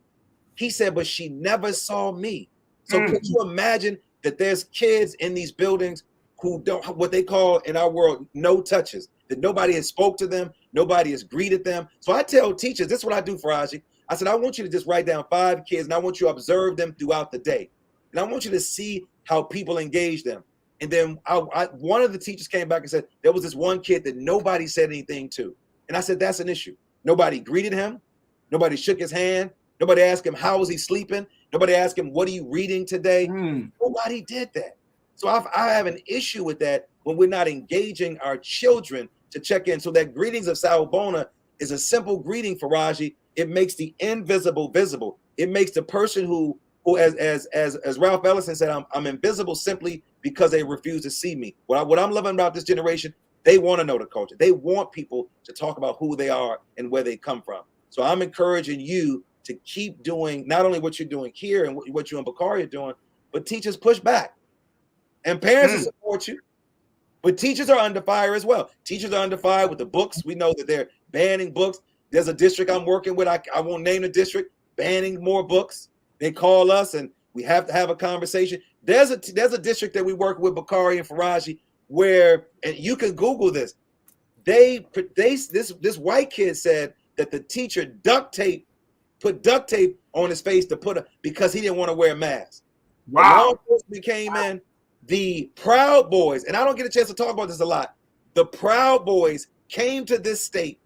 He said, but she never saw me. So could you imagine that there's kids in these buildings who don't, what they call in our world, no touches, that nobody has spoke to them, nobody has greeted them. So I tell teachers, this is what I do, Farajii. I said, I want you to just write down 5 kids, and I want you to observe them throughout the day. And I want you to see how people engage them. And then one of the teachers came back and said, there was this one kid that nobody said anything to. And I said, that's an issue. Nobody greeted him. Nobody shook his hand. Nobody asked him, how is he sleeping? Nobody asked him, what are you reading today? Nobody did that. So I have an issue with that when we're not engaging our children to check in. So that greetings of Sawubona is a simple greeting, Farajii. It makes the invisible visible. It makes the person who as Ralph Ellison said, I'm invisible simply because they refuse to see me. What I'm loving about this generation, they want to know the culture. They want people to talk about who they are and where they come from. So I'm encouraging you to keep doing not only what you're doing here and what you and Bakari are doing, but teachers push back. And parents will support you, But teachers are under fire as well. Teachers are under fire with the books. We know that they're banning books. There's a district I'm working with. I won't name the district, banning more books. They call us and we have to have a conversation. There's a district that we work with, Bakari and Farajii, where, and you can Google this. This white kid said that the teacher put duct tape on his face because he didn't want to wear a mask. Wow. The law enforcement came in. The Proud Boys, and I don't get a chance to talk about this a lot. The Proud Boys came to this state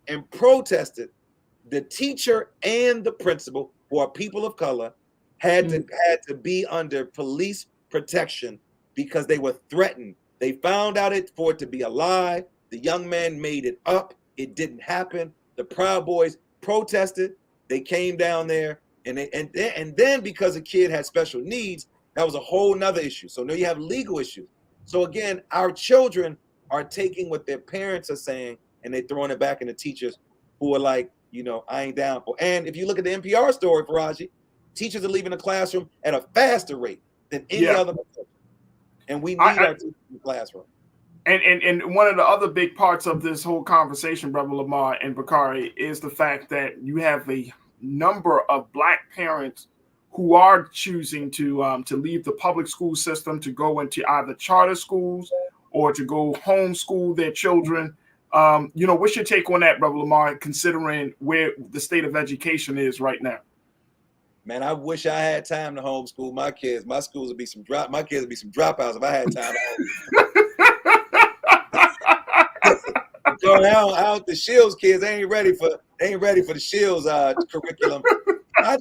and protested. The teacher and the principal, who are people of color, had to be under police protection because they were threatened. They found out for it to be a lie. The young man made it up. It didn't happen. The Proud Boys protested. They came down there, and then because the kid had special needs, that was a whole nother issue. So now you have legal issues. So again, our children are taking what their parents are saying and they're throwing it back into teachers who are like, I ain't down for. And if you look at the NPR story, Farajii, teachers are leaving the classroom at a faster rate than any other profession. And we need our teachers in the classroom. And one of the other big parts of this whole conversation, Brother Lamar and Bakari, is the fact that you have a number of Black parents who are choosing to leave the public school system to go into either charter schools or to go homeschool their children. What's your take on that, Brother Lamar, considering where the state of education is right now? Man, I wish I had time to homeschool my kids. My kids would be some dropouts if I had time to homeschool. The Shields kids ain't ready for the Shields curriculum. I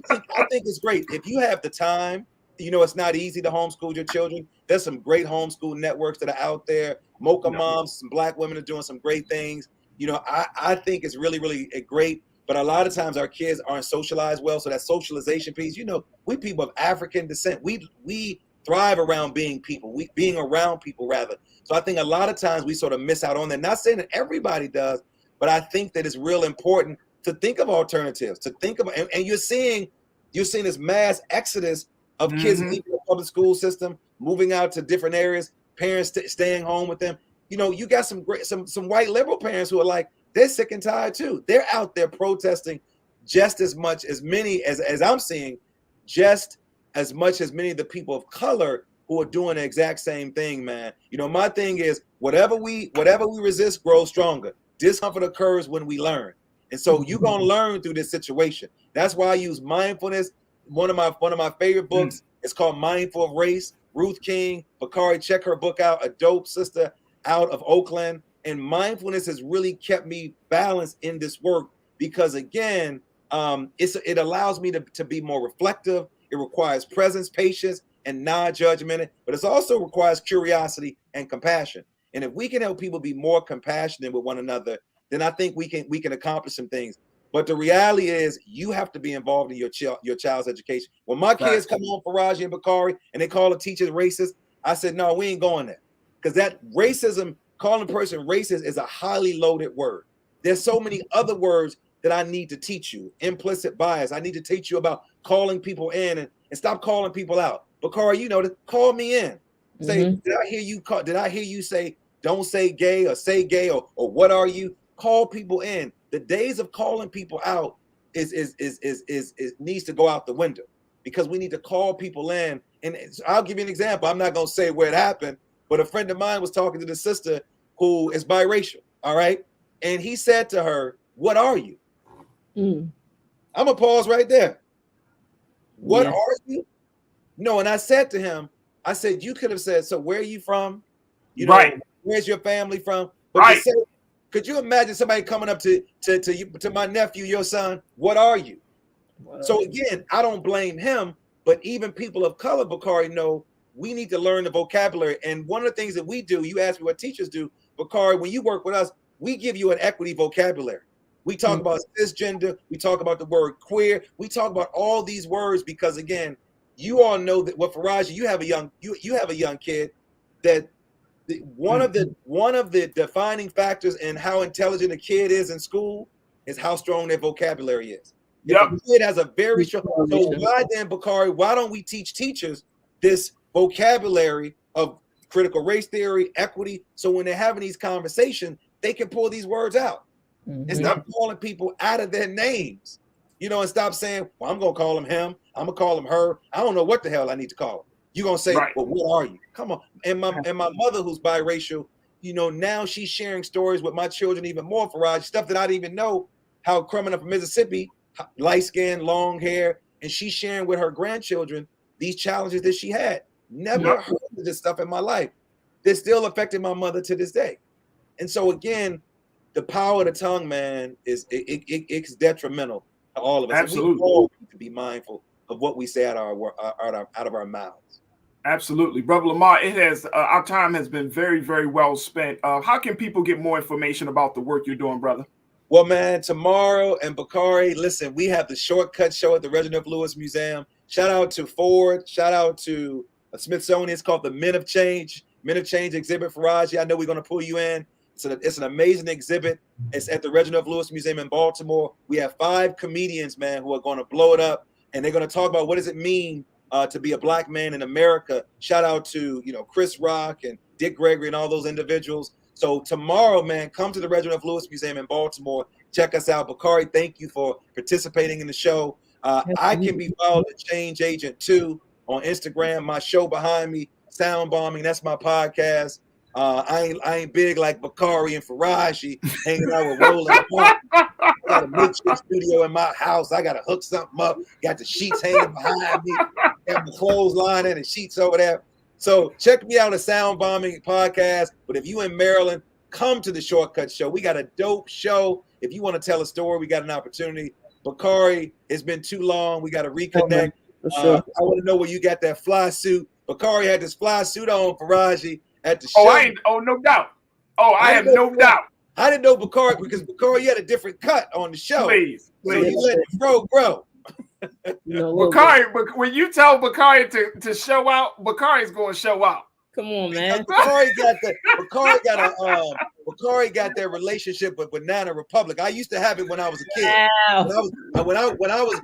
think it's great if you have the time. It's not easy to homeschool your children. There's some great homeschool networks that are out there. Mocha moms, some Black women are doing some great things. I think it's really, really great. But a lot of times our kids aren't socialized well. So that socialization piece, we people of African descent, we thrive around being people, being around people rather. So I think a lot of times we sort of miss out on that. Not saying that everybody does, but I think that it's real important to think of alternatives, to think of, and you're seeing this mass exodus of kids leaving the public school system, moving out to different areas, parents staying home with them. You got some white liberal parents who are like, they're sick and tired too. They're out there protesting just as much as many as I'm seeing, just as much as many of the people of color who are doing the exact same thing, man. My thing is whatever we resist grows stronger. Discomfort occurs when we learn. And so you're gonna learn through this situation. That's why I use mindfulness. One of my favorite books is called Mindful of Race. Ruth King, Bakari, check her book out, a dope sister out of Oakland. And mindfulness has really kept me balanced in this work because, again, it allows me to be more reflective. It requires presence, patience, and non-judgment, but it also requires curiosity and compassion. And if we can help people be more compassionate with one another, then I think we can accomplish some things. But the reality is you have to be involved in your child's education. When my kids come home, Farajii and Bakari, and they call a teacher racist, I said, no, we ain't going there. Because that racism, calling a person racist is a highly loaded word. There's so many other words that I need to teach you. Implicit bias. I need to teach you about calling people in and stop calling people out. Bakari, call me in. Say, did I hear you say, don't say gay or what are you? Call people in. The days of calling people out is needs to go out the window because we need to call people in. And I'll give you an example. I'm not going to say where it happened, but a friend of mine was talking to the sister who is biracial. All right. And he said to her, what are you? I'm going to pause right there. What are you? No. And I said to him, I said, you could have said, so where are you from? Where's your family from? But could you imagine somebody coming up to my nephew, your son? What are you? Wow. So again, I don't blame him, but even people of color, Bakari, know we need to learn the vocabulary. And one of the things that we do, you ask me what teachers do, Bakari, when you work with us, we give you an equity vocabulary. We talk about cisgender, we talk about the word queer, we talk about all these words because again, you all know that what Farajii, you have a young kid that one of the defining factors in how intelligent a kid is in school is how strong their vocabulary is. If a kid has a very strong, so why then, Bakari, why don't we teach teachers this vocabulary of critical race theory, equity. So when they're having these conversations, they can pull these words out and stop calling people out of their names, you know, and stop saying, well, I'm going to call him, I'm going to call him her. I don't know what the hell I need to call him. You're going to say, well, what are you? Come on. And my mother, who's biracial, you know, now she's sharing stories with my children even more, Farajii, stuff that I didn't even know, how coming up from Mississippi, light skin, long hair, and she's sharing with her grandchildren these challenges that she had. Never heard of this stuff in my life. They're still affecting my mother to this day. And so again, the power of the tongue, man, is it's detrimental to all of us. Absolutely. We all need to be mindful of what we say out of our mouths. Absolutely, brother Lamar. It has our time has been very, very well spent. How can people get more information about the work you're doing, brother? Well, man, tomorrow and Bakari, listen, we have the Shortcut Show at the Reginald Lewis Museum. Shout out to Ford. Shout out to Smithsonian. It's called the Men of Change exhibit, Farajii. I know we're going to pull you in. It's an amazing exhibit. It's at the Reginald Lewis Museum in Baltimore. We have 5 comedians, man, who are going to blow it up, and they're going to talk about what does it mean to be a black man in America. Shout out to, you know, Chris Rock and Dick Gregory and all those individuals. So tomorrow, man, come to the Reginald Lewis Museum in Baltimore. Check us out. Bakari, thank you for participating in the show. I can be followed at Change Agent 2 on Instagram. My show behind me, Sound Bombing, that's my podcast. I ain't big like Bakari and Farajii hanging out with Roland. I got a makeshift studio in my house. I got to hook something up. Got the sheets hanging behind me. Got the clothesline and the sheets over there. So check me out at Sound Bombing Podcast. But if you in Maryland, come to the Shortcut Show. We got a dope show. If you want to tell a story, we got an opportunity. Bakari, it's been too long. We got to reconnect. I want to know where you got that fly suit. Bakari had this fly suit on, Farajii, at the show. No doubt. I have no doubt. I didn't know Bakari because Bakari had a different cut on the show. Please. So he let it grow. Bakari, but when you tell Bakari to show out, Bakari's going to show out. Come on, man. Bakari got that relationship with Banana Republic. I used to have it when I was a kid. Wow. When I was,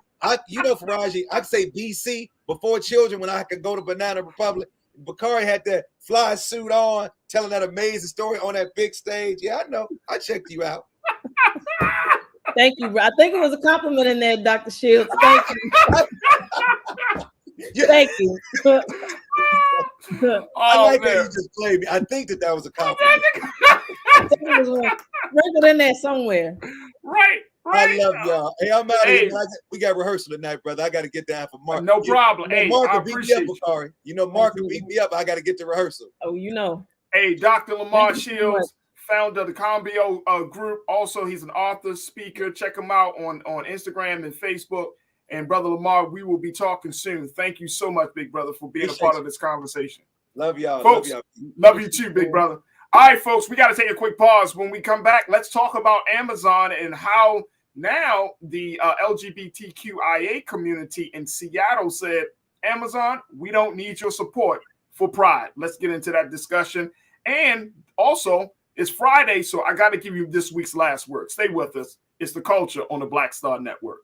you know, Farajii, I'd say BC, before children, when I could go to Banana Republic. Bakari had that fly suit on, telling that amazing story on that big stage. Yeah, I know. I checked you out. Thank you, bro. I think it was a compliment in there, Dr. Shields. Thank you. Thank you. I like that you just played me. I think that was a compliment. I think it was wrinkled in there somewhere. Right. I love y'all. Hey, I'm out of here. We got rehearsal tonight, brother. I got to get down for Mark. No problem. Hey, Mark will beat me up, Bakari. You know, Mark will beat me up. I got to get to rehearsal. Oh, you know. Hey, Dr. Lamar Shields, founder of the Combio Group. Also, he's an author, speaker. Check him out on Instagram and Facebook. And Brother Lamar, we will be talking soon. Thank you so much, big brother, for being a part of this conversation. Love y'all. Folks, love you too, big brother. All right, folks, we got to take a quick pause. When we come back, let's talk about Amazon and how now the LGBTQIA community in Seattle said, Amazon, we don't need your support for Pride. Let's get into that discussion. And also, it's Friday, so I got to give you this week's last word. Stay with us. It's The Culture on the Black Star Network.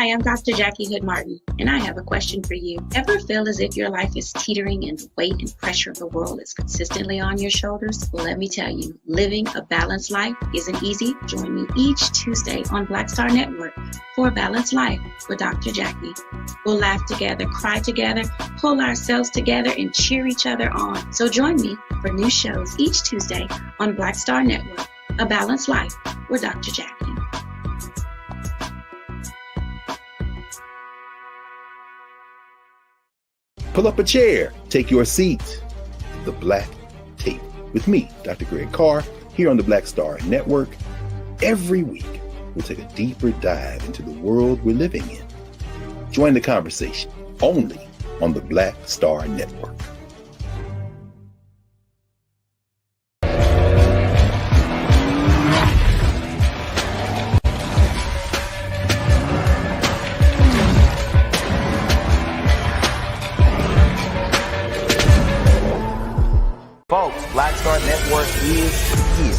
Hi, I'm Dr. Jackie Hood Martin, and I have a question for you. Ever feel as if your life is teetering and the weight and pressure of the world is consistently on your shoulders? Well, let me tell you, living a balanced life isn't easy. Join me each Tuesday on Black Star Network for A Balanced Life with Dr. Jackie. We'll laugh together, cry together, pull ourselves together, and cheer each other on. So join me for new shows each Tuesday on Black Star Network, A Balanced Life with Dr. Jackie. Pull up a chair, take your seat. The Black Tape with me, Dr. Greg Carr, here on the Black Star Network. Every week, we'll take a deeper dive into the world we're living in. Join the conversation only on the Black Star Network. Folks, Black Star Network is here.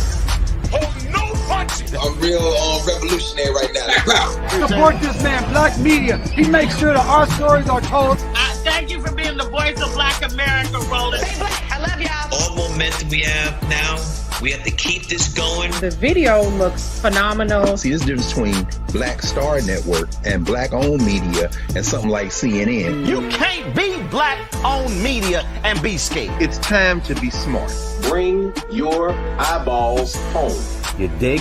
Oh, no punches! I'm real revolutionary right now. Support this man, Black Media. He makes sure that our stories are told. Thank you for being the voice of Black America, Roland. Stay black. I love y'all. All momentum we have now, we have to keep this going. The video looks phenomenal. See, this difference between Black Star Network and Black-owned media and something like CNN. You can't be Black-owned media and be scared. It's time to be smart. Bring your eyeballs home. You dig?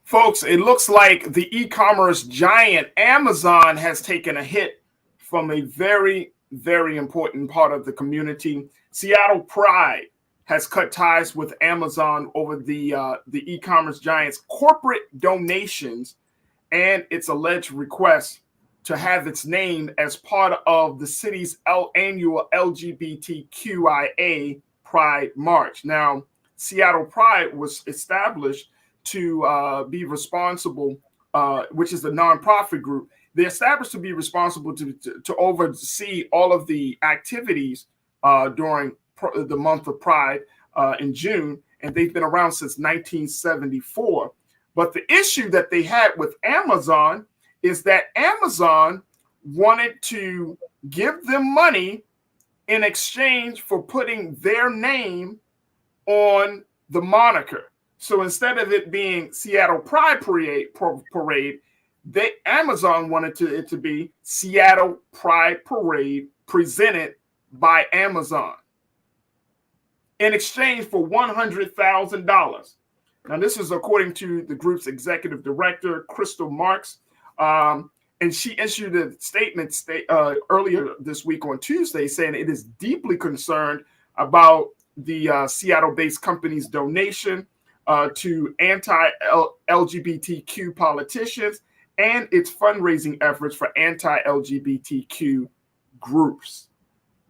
Folks, it looks like the e-commerce giant Amazon has taken a hit from a very, very important part of the community. Seattle Pride has cut ties with Amazon over the e-commerce giant's corporate donations and its alleged request to have its name as part of the city's annual LGBTQIA Pride March. Now, Seattle Pride was established to be responsible, which is a nonprofit group. They're established to be responsible to oversee all of the activities during the month of Pride in June, and they've been around since 1974. But the issue that they had with Amazon is that Amazon wanted to give them money in exchange for putting their name on the moniker. So instead of it being Seattle Pride Parade, Amazon wanted it to be Seattle Pride Parade presented by Amazon in exchange for $100,000. Now, this is according to the group's executive director, Crystal Marks, and she issued a statement earlier this week on Tuesday saying it is deeply concerned about the Seattle-based company's donation to anti-LGBTQ politicians and its fundraising efforts for anti-LGBTQ groups.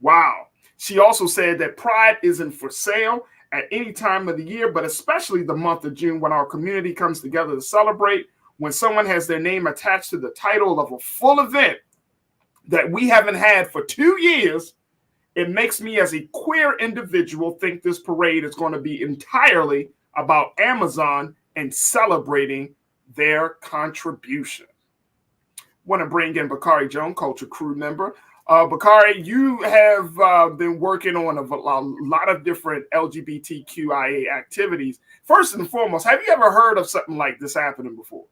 Wow. She also said that Pride isn't for sale at any time of the year, but especially the month of June when our community comes together to celebrate. When someone has their name attached to the title of a full event that we haven't had for 2 years, it makes me as a queer individual think this parade is going to be entirely about Amazon and celebrating their contribution. Want to bring in Bakari Jones, Culture Crew member. Bakari, you have been working on a lot of different LGBTQIA activities. First and foremost, have you ever heard of something like this happening before?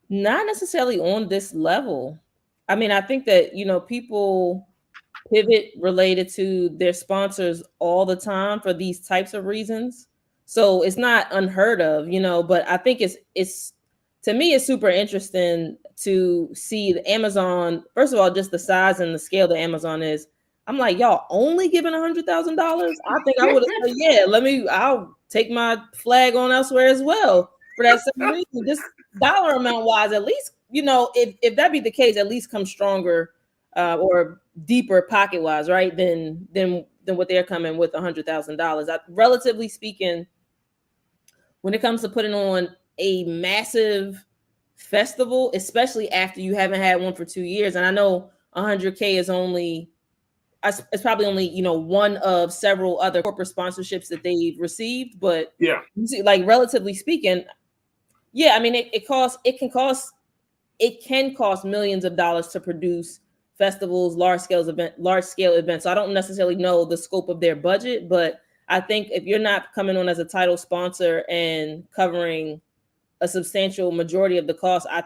Not necessarily on this level. I mean, I think that, people pivot related to their sponsors all the time for these types of reasons. So it's not unheard of, but I think it's to me, it's super interesting to see the Amazon. First of all, just the size and the scale that Amazon is. I'm like, y'all only giving $100,000? I think I would have said, yeah, I'll take my flag on elsewhere as well for that same reason. Just dollar amount wise, at least, if that be the case, at least come stronger or deeper pocket wise, right? Than what they're coming with $100,000. Relatively speaking, when it comes to putting on a massive festival, especially after you haven't had one for 2 years, and I know 100K is it's probably only, you know, one of several other corporate sponsorships that they've received, but yeah, like relatively speaking, yeah, I mean, it can cost millions of dollars to produce festivals, large scale events. So I don't necessarily know the scope of their budget, but I think if you're not coming on as a title sponsor and covering a substantial majority of the cost, I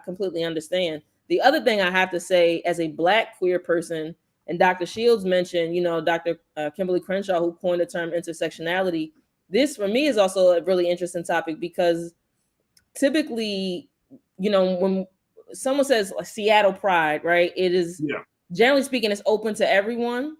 completely understand. The other thing I have to say, as a Black queer person, and Dr. Shields mentioned, you know, Dr. Kimberly Crenshaw, who coined the term intersectionality. This for me is also a really interesting topic, because typically, you know, when someone says Seattle Pride, right, it is generally speaking, it's open to everyone.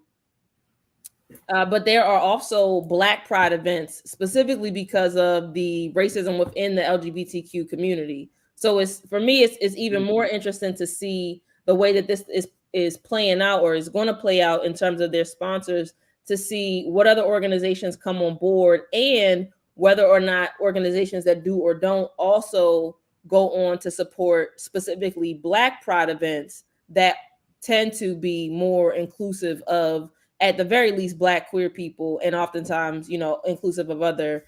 But there are also Black Pride events, specifically because of the racism within the LGBTQ community. So for me, it's even more interesting to see the way that this is playing out, or is going to play out, in terms of their sponsors, to see what other organizations come on board, and whether or not organizations that do or don't also go on to support specifically Black Pride events that tend to be more inclusive of, at the very least, Black queer people, and oftentimes, you know, inclusive of other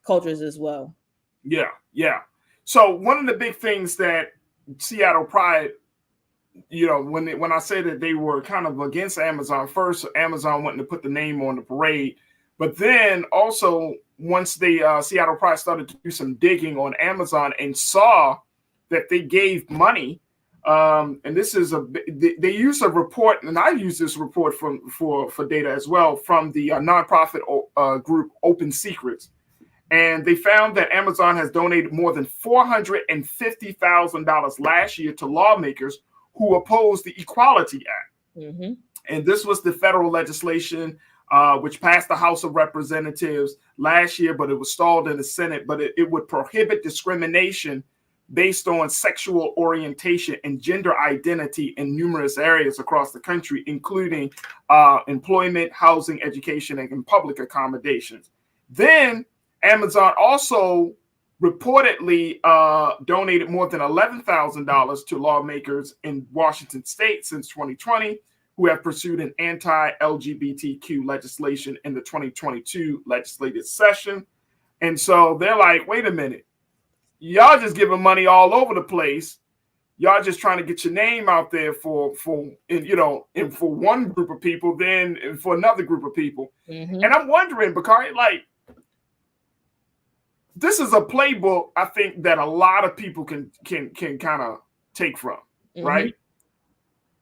cultures as well. Yeah. So one of the big things that Seattle Pride, you know, when I say that they were kind of against Amazon, first Amazon wanted to put the name on the parade, but then also once the Seattle Pride started to do some digging on Amazon and saw that they gave money, and this is they use a report, and I use this report for data as well, from the nonprofit group Open Secrets. And they found that Amazon has donated more than $450,000 last year to lawmakers who opposed the Equality Act. Mm-hmm. And this was the federal legislation which passed the House of Representatives last year, but it was stalled in the Senate. But it would prohibit discrimination based on sexual orientation and gender identity in numerous areas across the country, including employment, housing, education, and public accommodations. Then Amazon also reportedly donated more than $11,000 to lawmakers in Washington state since 2020, who have pursued an anti-LGBTQ legislation in the 2022 legislative session. And so they're like, wait a minute, y'all just giving money all over the place. Y'all just trying to get your name out there for one group of people, then for another group of people. Mm-hmm. And I'm wondering, Bakari, like, this is a playbook I think that a lot of people can kind of take from, Mm-hmm. right?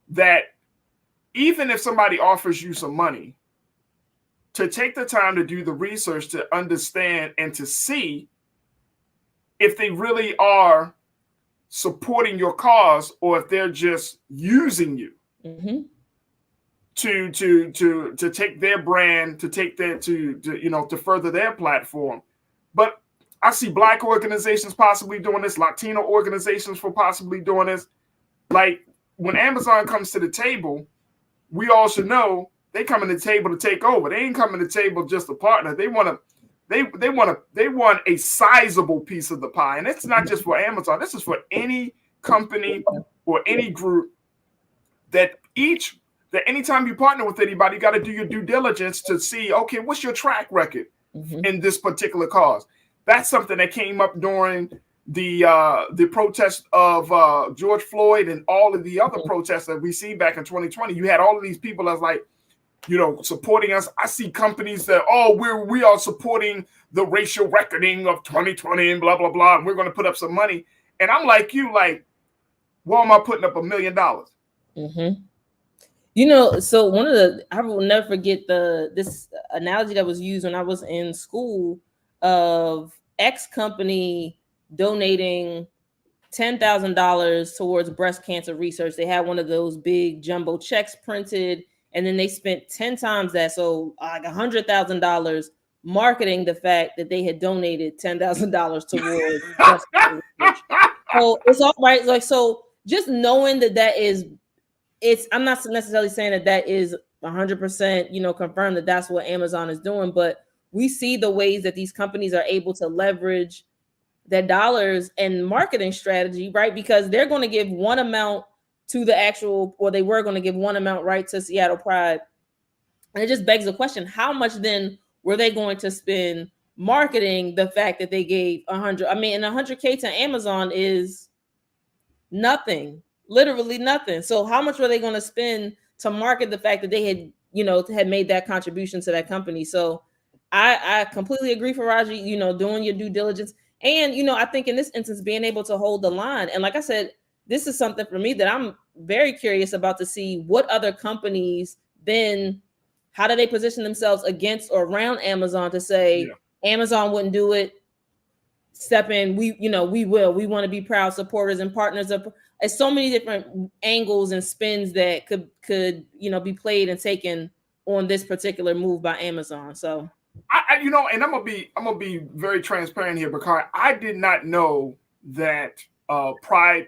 That even if somebody offers you some money, to take the time to do the research to understand and to see if they really are supporting your cause, or if they're just using you Mm-hmm. to take their brand, to take their to further their platform. But I see Black organizations possibly doing this, Latino organizations for possibly doing this. Like, when Amazon comes to the table, we all should know they come to the table to take over. They ain't coming to the table just a partner. They want a sizable piece of the pie. And it's not just for Amazon. This is for any company or any group that anytime you partner with anybody, you got to do your due diligence to see, okay, what's your track record in this particular cause? That's something that came up during the protest of George Floyd and all of the other protests that we see back in 2020. You had all of these people that's like, supporting us. I see companies that, we are supporting the racial reckoning of 2020 and blah, blah, blah, and we're going to put up some money. And I'm like, Walmart putting up $1 million. Mm-hmm. So I will never forget this analogy that was used when I was in school of X company donating $10,000 towards breast cancer research. They had one of those big jumbo checks printed, and then they spent 10 times that, so like $100,000, marketing the fact that they had donated $10,000 towards breast cancer research. So it's all right. Like, so just knowing that is I'm not necessarily saying that is 100%, confirmed that that's what Amazon is doing, but we see the ways that these companies are able to leverage their dollars and marketing strategy, right? Because they're going to give one amount to the actual, or they were going to give one amount, right, to Seattle Pride. And it just begs the question, how much then were they going to spend marketing the fact that they gave 100? I mean, and 100K to Amazon is nothing, literally nothing. So how much were they going to spend to market the fact that they had made that contribution to that company? So I completely agree, Farajii, doing your due diligence. And, I think in this instance, being able to hold the line. And like I said, this is something for me that I'm very curious about, to see what other companies then, how do they position themselves against or around Amazon to say Amazon wouldn't do it, step in, we want to be proud supporters and partners of. There's so many different angles and spins that could be played and taken on this particular move by Amazon. So and I'm gonna be very transparent here, because I did not know that Pride,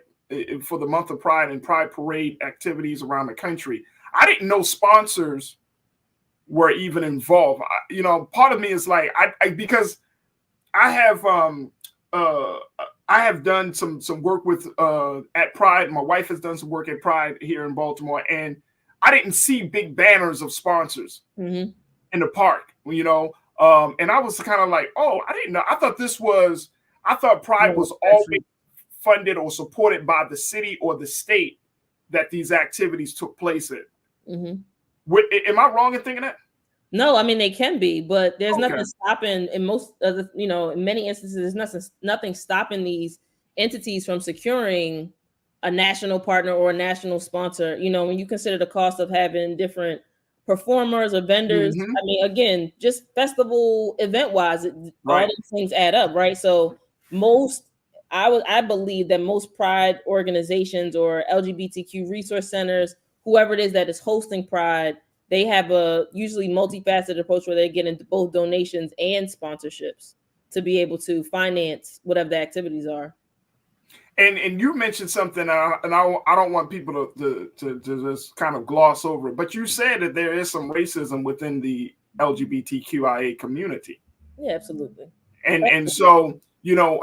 for the month of Pride and Pride Parade activities around the country, I didn't know sponsors were even involved. Part of me is like, because I have done some work with at Pride. My wife has done some work at Pride here in Baltimore, and I didn't see big banners of sponsors in the park. And I was kind of like, oh, I didn't know. I thought Pride was always funded or supported by the city or the state that these activities took place in. Am I wrong in thinking that? No, I mean, they can be, but there's nothing stopping in most of the, in many instances, there's nothing stopping these entities from securing a national partner or a national sponsor. When you consider the cost of having different performers or vendors, I mean, again, just festival event wise, all these things add up, right? So I believe that most Pride organizations or LGBTQ resource centers, whoever it is that is hosting Pride, they have a usually multifaceted approach where they get into both donations and sponsorships to be able to finance whatever the activities are. And you mentioned something, and I don't want people to just kind of gloss over it, but you said that there is some racism within the LGBTQIA community. Yeah, absolutely. And so,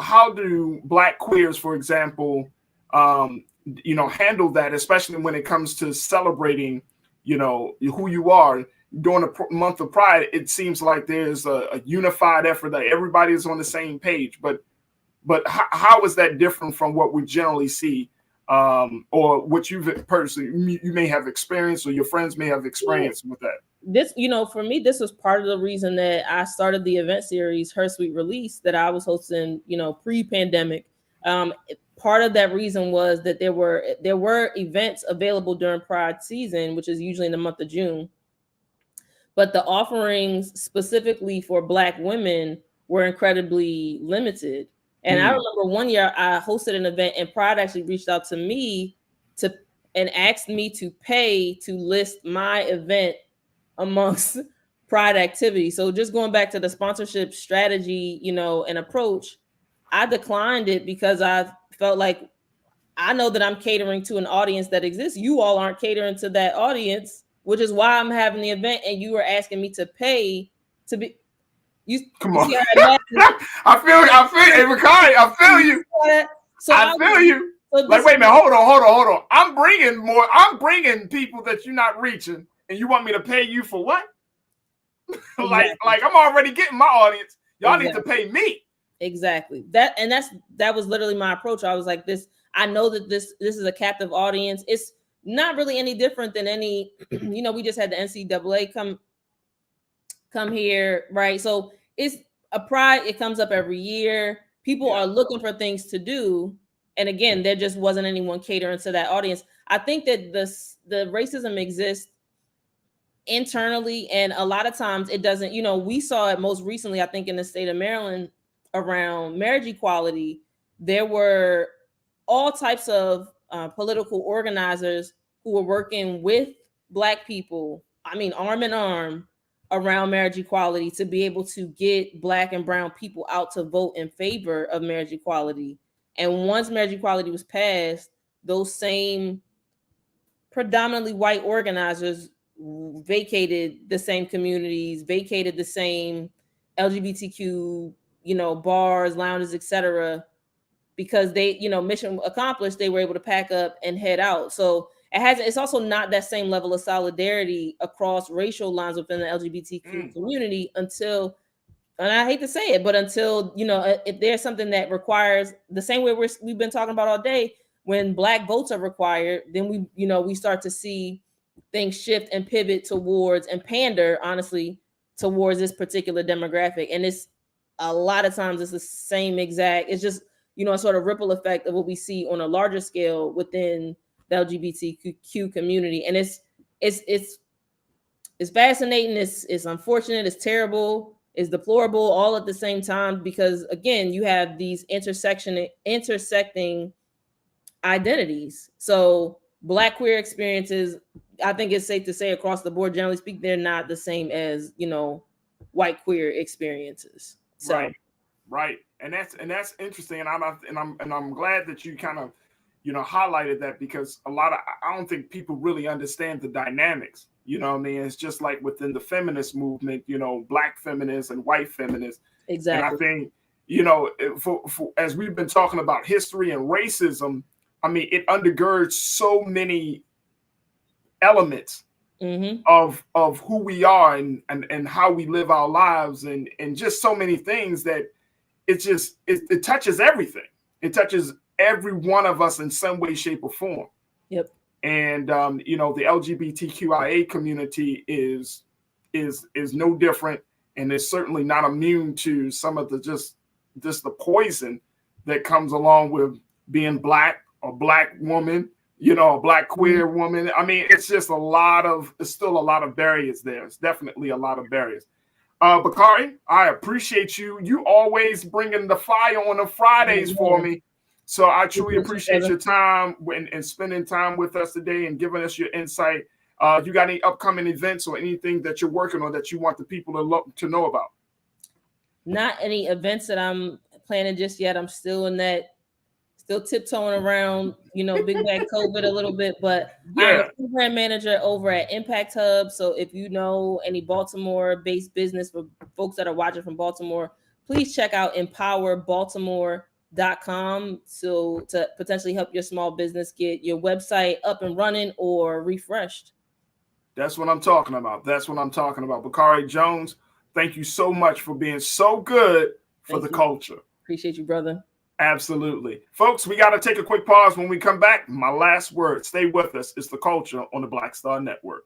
how do Black queers, for example, handle that, especially when it comes to celebrating who you are during the month of Pride? It seems like there's a unified effort that everybody is on the same page, but how is that different from what we generally see, or what you've personally, you may have experienced, or your friends may have experienced with that? This, for me, this was part of the reason that I started the event series, Her Sweet Release, that I was hosting, pre-pandemic. Part of that reason was that there were events available during Pride season, which is usually in the month of June, but the offerings specifically for Black women were incredibly limited. And I remember one year I hosted an event, and Pride actually reached out to me and asked me to pay to list my event amongst Pride activities. So just going back to the sponsorship strategy, and approach, I declined it because I felt like, I know that I'm catering to an audience that exists. You all aren't catering to that audience, which is why I'm having the event, and you were asking me to pay to be. Come on. I feel you. So I feel you. So like, wait a minute, hold on. I'm bringing people that you're not reaching, and you want me to pay you for what? like I'm already getting my audience. Y'all need to pay me. Exactly. That was literally my approach. I was like, I know that this is a captive audience. It's not really any different than any, we just had the NCAA come here, right? So it's a Pride. It comes up every year. People are looking for things to do. And again, there just wasn't anyone catering to that audience. I think that the racism exists internally, and a lot of times it doesn't, we saw it most recently, I think, in the state of Maryland around marriage equality. There were all types of political organizers who were working with Black people, arm in arm, around marriage equality to be able to get Black and brown people out to vote in favor of marriage equality. And once marriage equality was passed, those same predominantly white organizers vacated the same communities, vacated the same LGBTQ, bars, lounges, etc., because they, mission accomplished, they were able to pack up and head out. So it's also not that same level of solidarity across racial lines within the LGBTQ community until, and I hate to say it, but until, if there's something that requires the same way we've been talking about all day, when Black votes are required, then we start to see things shift and pivot towards and pander, honestly, towards this particular demographic. And it's a lot of times it's the same exact, it's just, a sort of ripple effect of what we see on a larger scale within the LGBTQ community. And it's fascinating. It's unfortunate. It's terrible. It's deplorable all at the same time, because again, you have these intersecting identities. So Black queer experiences, I think it's safe to say across the board, generally speaking, they're not the same as, white queer experiences. So. Right. And that's interesting. And I'm glad that you kind of, highlighted that, because I don't think people really understand the dynamics. You know what I mean? It's just like within the feminist movement, Black feminists and white feminists. Exactly. And I think, for as we've been talking about history and racism, I mean, it undergirds so many elements of who we are and how we live our lives and just so many things that it touches everything. It touches every one of us in some way, shape, or form. Yep. And the LGBTQIA community is no different, and is certainly not immune to some of the poison that comes along with being Black, a Black woman, a Black queer woman. I mean, it's just it's still a lot of barriers there. It's definitely a lot of barriers. Bakari, I appreciate you. You always bringing the fire on the Fridays for me. So I truly appreciate your time and spending time with us today and giving us your insight. You got any upcoming events or anything that you're working on that you want the people to know about? Not any events that I'm planning just yet. I'm still tiptoeing around, big bad COVID a little bit, but I'm a program manager over at Impact Hub. So if you know any Baltimore-based business for folks that are watching from Baltimore, please check out empowerbaltimore.com to potentially help your small business get your website up and running or refreshed. That's what I'm talking about. Bakari Jones, thank you so much for being so good for the culture. Appreciate you, brother. Absolutely. Folks, we got to take a quick pause. When we come back, my last word, stay with us. It's the culture on the Black Star Network.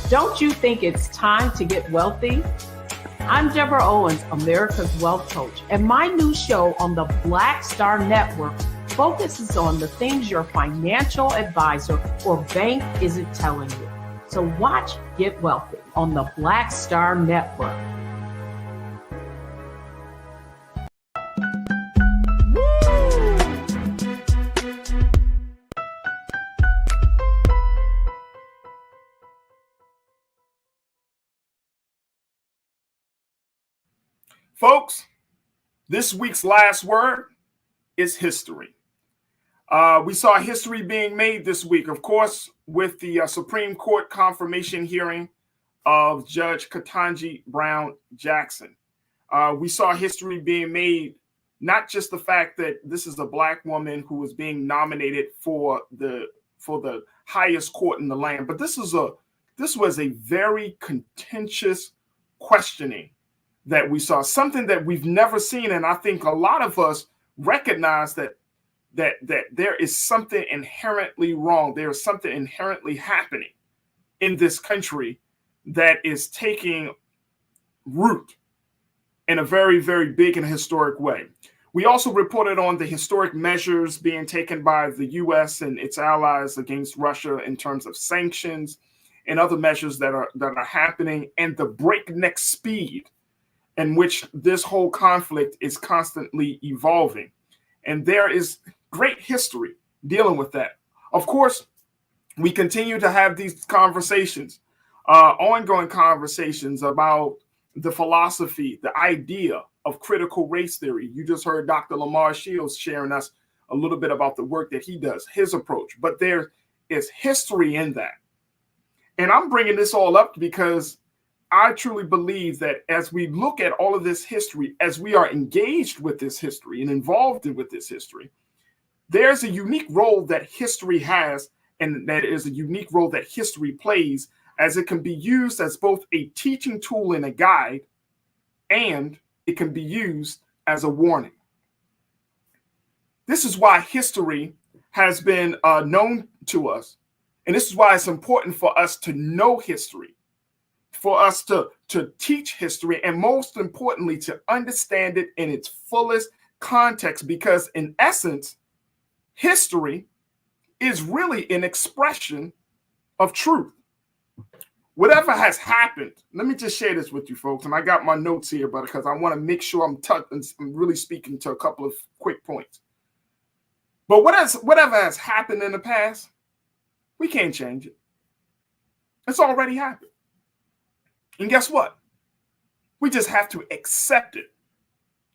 Don't you think it's time to get wealthy? I'm Deborah Owens, America's Wealth Coach, and my new show on the Black Star Network focuses on the things your financial advisor or bank isn't telling you. So watch Get Wealthy on the Black Star Network. Folks, this week's last word is history. We saw history being made this week, of course, with the Supreme Court confirmation hearing of Judge Ketanji Brown Jackson. We saw history being made, not just the fact that this is a Black woman who is being nominated for the highest court in the land, but this was a very contentious questioning that we saw, something that we've never seen. And I think a lot of us recognize that there is something inherently wrong. There is something inherently happening in this country that is taking root in a very, very big and historic way. We also reported on the historic measures being taken by the U.S. and its allies against Russia in terms of sanctions. and other measures that are happening, and the breakneck speed in which this whole conflict is constantly evolving. And there is great history dealing with that. Of course, we continue to have these conversations, ongoing conversations about the philosophy, the idea of critical race theory. You just heard Dr. Lamar Shields sharing us a little bit about the work that he does, his approach. But there is history in that. And I'm bringing this all up because I truly believe that as we look at all of this history, as we are engaged with this history and involved with this history, there's a unique role that history has, and that is a unique role that history plays, as it can be used as both a teaching tool and a guide, and it can be used as a warning. This is why history has been known to us, and this is why it's important for us to know history, for us to teach history, and most importantly, to understand it in its fullest context, because in essence, history is really an expression of truth. Whatever has happened, let me just share this with you folks, and I got my notes here, but because I want to make sure I'm really speaking to a couple of quick points. But whatever has happened in the past, we can't change it. It's already happened. And guess what? We just have to accept it,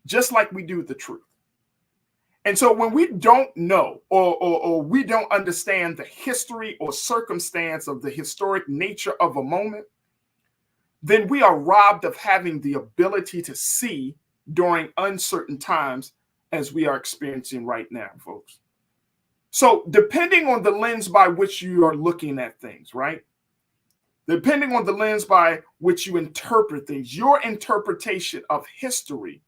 just like we do the truth. And so when we don't know or we don't understand the history or circumstance of the historic nature of a moment, then we are robbed of having the ability to see during uncertain times as we are experiencing right now, folks. So depending on the lens by which you are looking at things, right? Depending on the lens by which you interpret things, your interpretation of history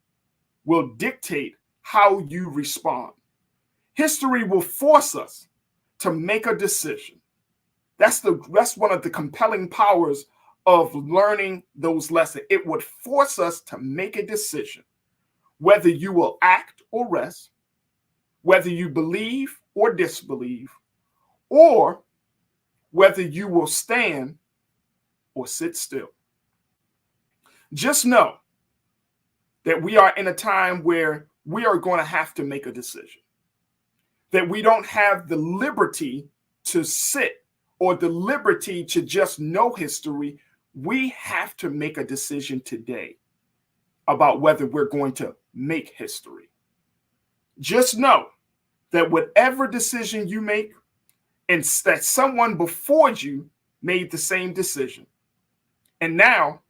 will dictate how you respond. History will force us to make a decision. That's one of the compelling powers of learning those lessons. It would force us to make a decision, whether you will act or rest, whether you believe or disbelieve, or whether you will stand or sit still. Just know that we are in a time where we are going to have to make a decision, that we don't have the liberty to sit or the liberty to just know history. We have to make a decision today about whether we're going to make history. Just know that whatever decision you make, and that someone before you made the same decision. And now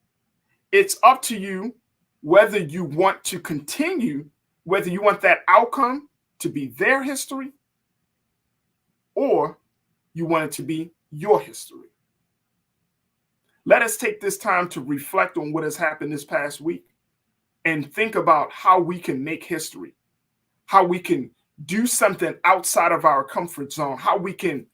it's up to you whether you want to continue, whether you want that outcome to be their history, or you want it to be your history. Let us take this time to reflect on what has happened this past week and think about how we can make history, how we can do something outside of our comfort zone, how we can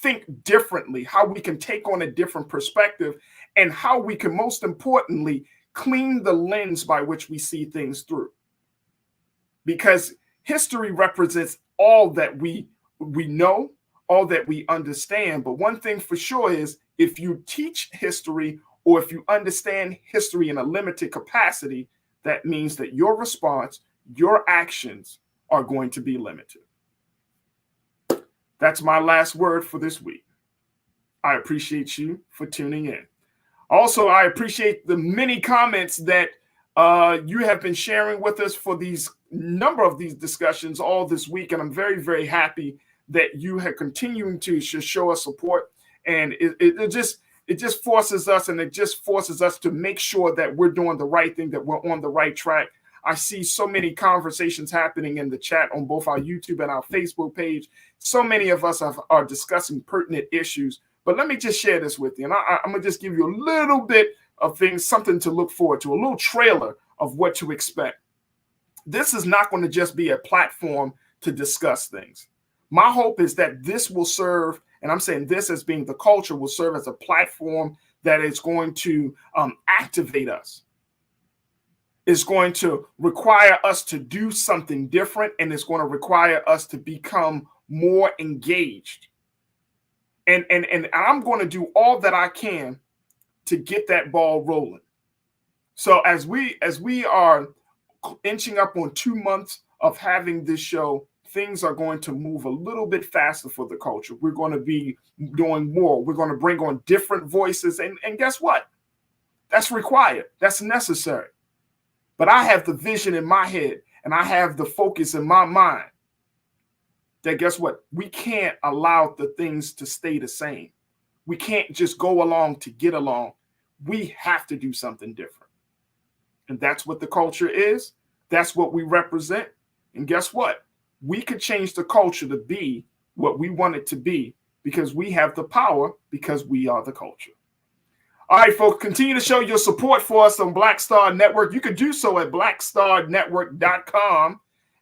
think differently, how we can take on a different perspective, and how we can, most importantly, clean the lens by which we see things through. Because history represents all that we know, all that we understand. But one thing for sure is, if you teach history or if you understand history in a limited capacity, that means that your response, your actions are going to be limited. That's my last word for this week. I appreciate you for tuning in. Also, I appreciate the many comments that you have been sharing with us for these number of these discussions all this week. And I'm very, very happy that you have continuing to show us support. And it just forces us, and it just forces us to make sure that we're doing the right thing, that we're on the right track. I see so many conversations happening in the chat on both our YouTube and our Facebook page. So many of us are discussing pertinent issues. But let me just share this with you. And I'm going to just give you a little bit of things, something to look forward to, a little trailer of what to expect. This is not going to just be a platform to discuss things. My hope is that this will serve, and I'm saying this as being the culture, will serve as a platform that is going to activate us. It's going to require us to do something different, and it's going to require us to become more engaged. And I'm going to do all that I can to get that ball rolling. So as we are inching up on 2 months of having this show, things are going to move a little bit faster for the culture. We're going to be doing more. We're going to bring on different voices. And guess what? That's required. That's necessary. But I have the vision in my head and I have the focus in my mind that guess what? We can't allow the things to stay the same. We can't just go along to get along. We have to do something different. And that's what the culture is. That's what we represent. And guess what? We could change the culture to be what we want it to be because we have the power because we are the culture. All right, folks, continue to show your support for us on Black Star Network. You can do so at blackstarnetwork.com,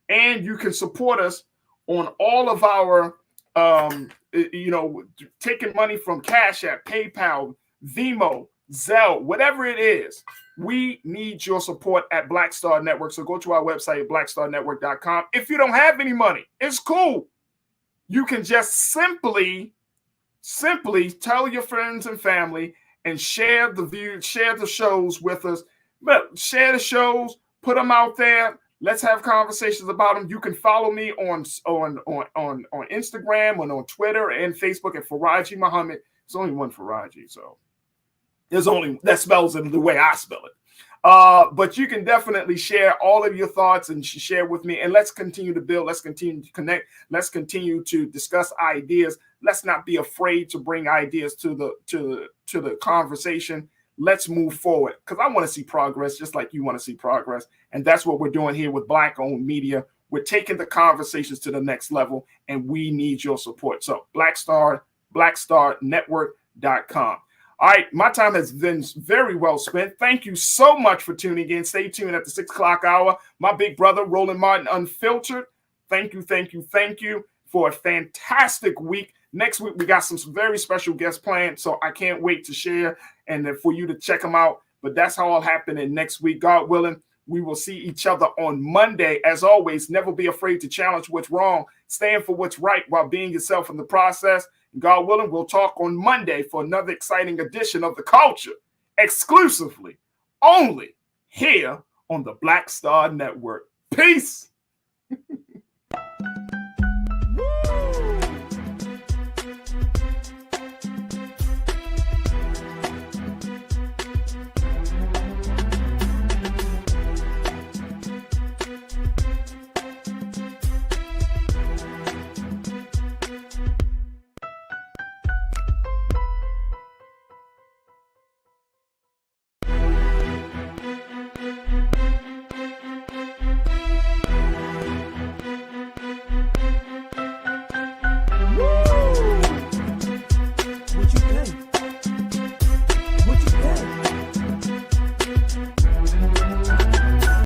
and you can support us on all of our, taking money from Cash App, PayPal, Venmo, Zelle, whatever it is. We need your support at Black Star Network. So go to our website at blackstarnetwork.com. If you don't have any money, it's cool. You can just simply tell your friends and family and share the shows with us. But share the shows, put them out there. Let's have conversations about them. You can follow me on Instagram and on Twitter and Facebook at Farajii Muhammad. There's only one Farajii, so there's only that spells it the way I spell it. But you can definitely share all of your thoughts and share with me. And let's continue to build. Let's continue to connect. Let's continue to discuss ideas. Let's not be afraid to bring ideas to the conversation. Let's move forward because I want to see progress just like you want to see progress. And that's what we're doing here with Black-owned media. We're taking the conversations to the next level, and we need your support. So blackstarnetwork.com. All right, my time has been very well spent. Thank you so much for tuning in. Stay tuned at the 6 o'clock hour. My big brother, Roland Martin Unfiltered. Thank you for a fantastic week. Next week, we got some very special guests planned, so I can't wait to share and for you to check them out. But that's how it'll happen in next week. God willing, we will see each other on Monday. As always, never be afraid to challenge what's wrong. Stand for what's right while being yourself in the process. God willing, we'll talk on Monday for another exciting edition of The Culture, exclusively, only here on the Black Star Network. Peace.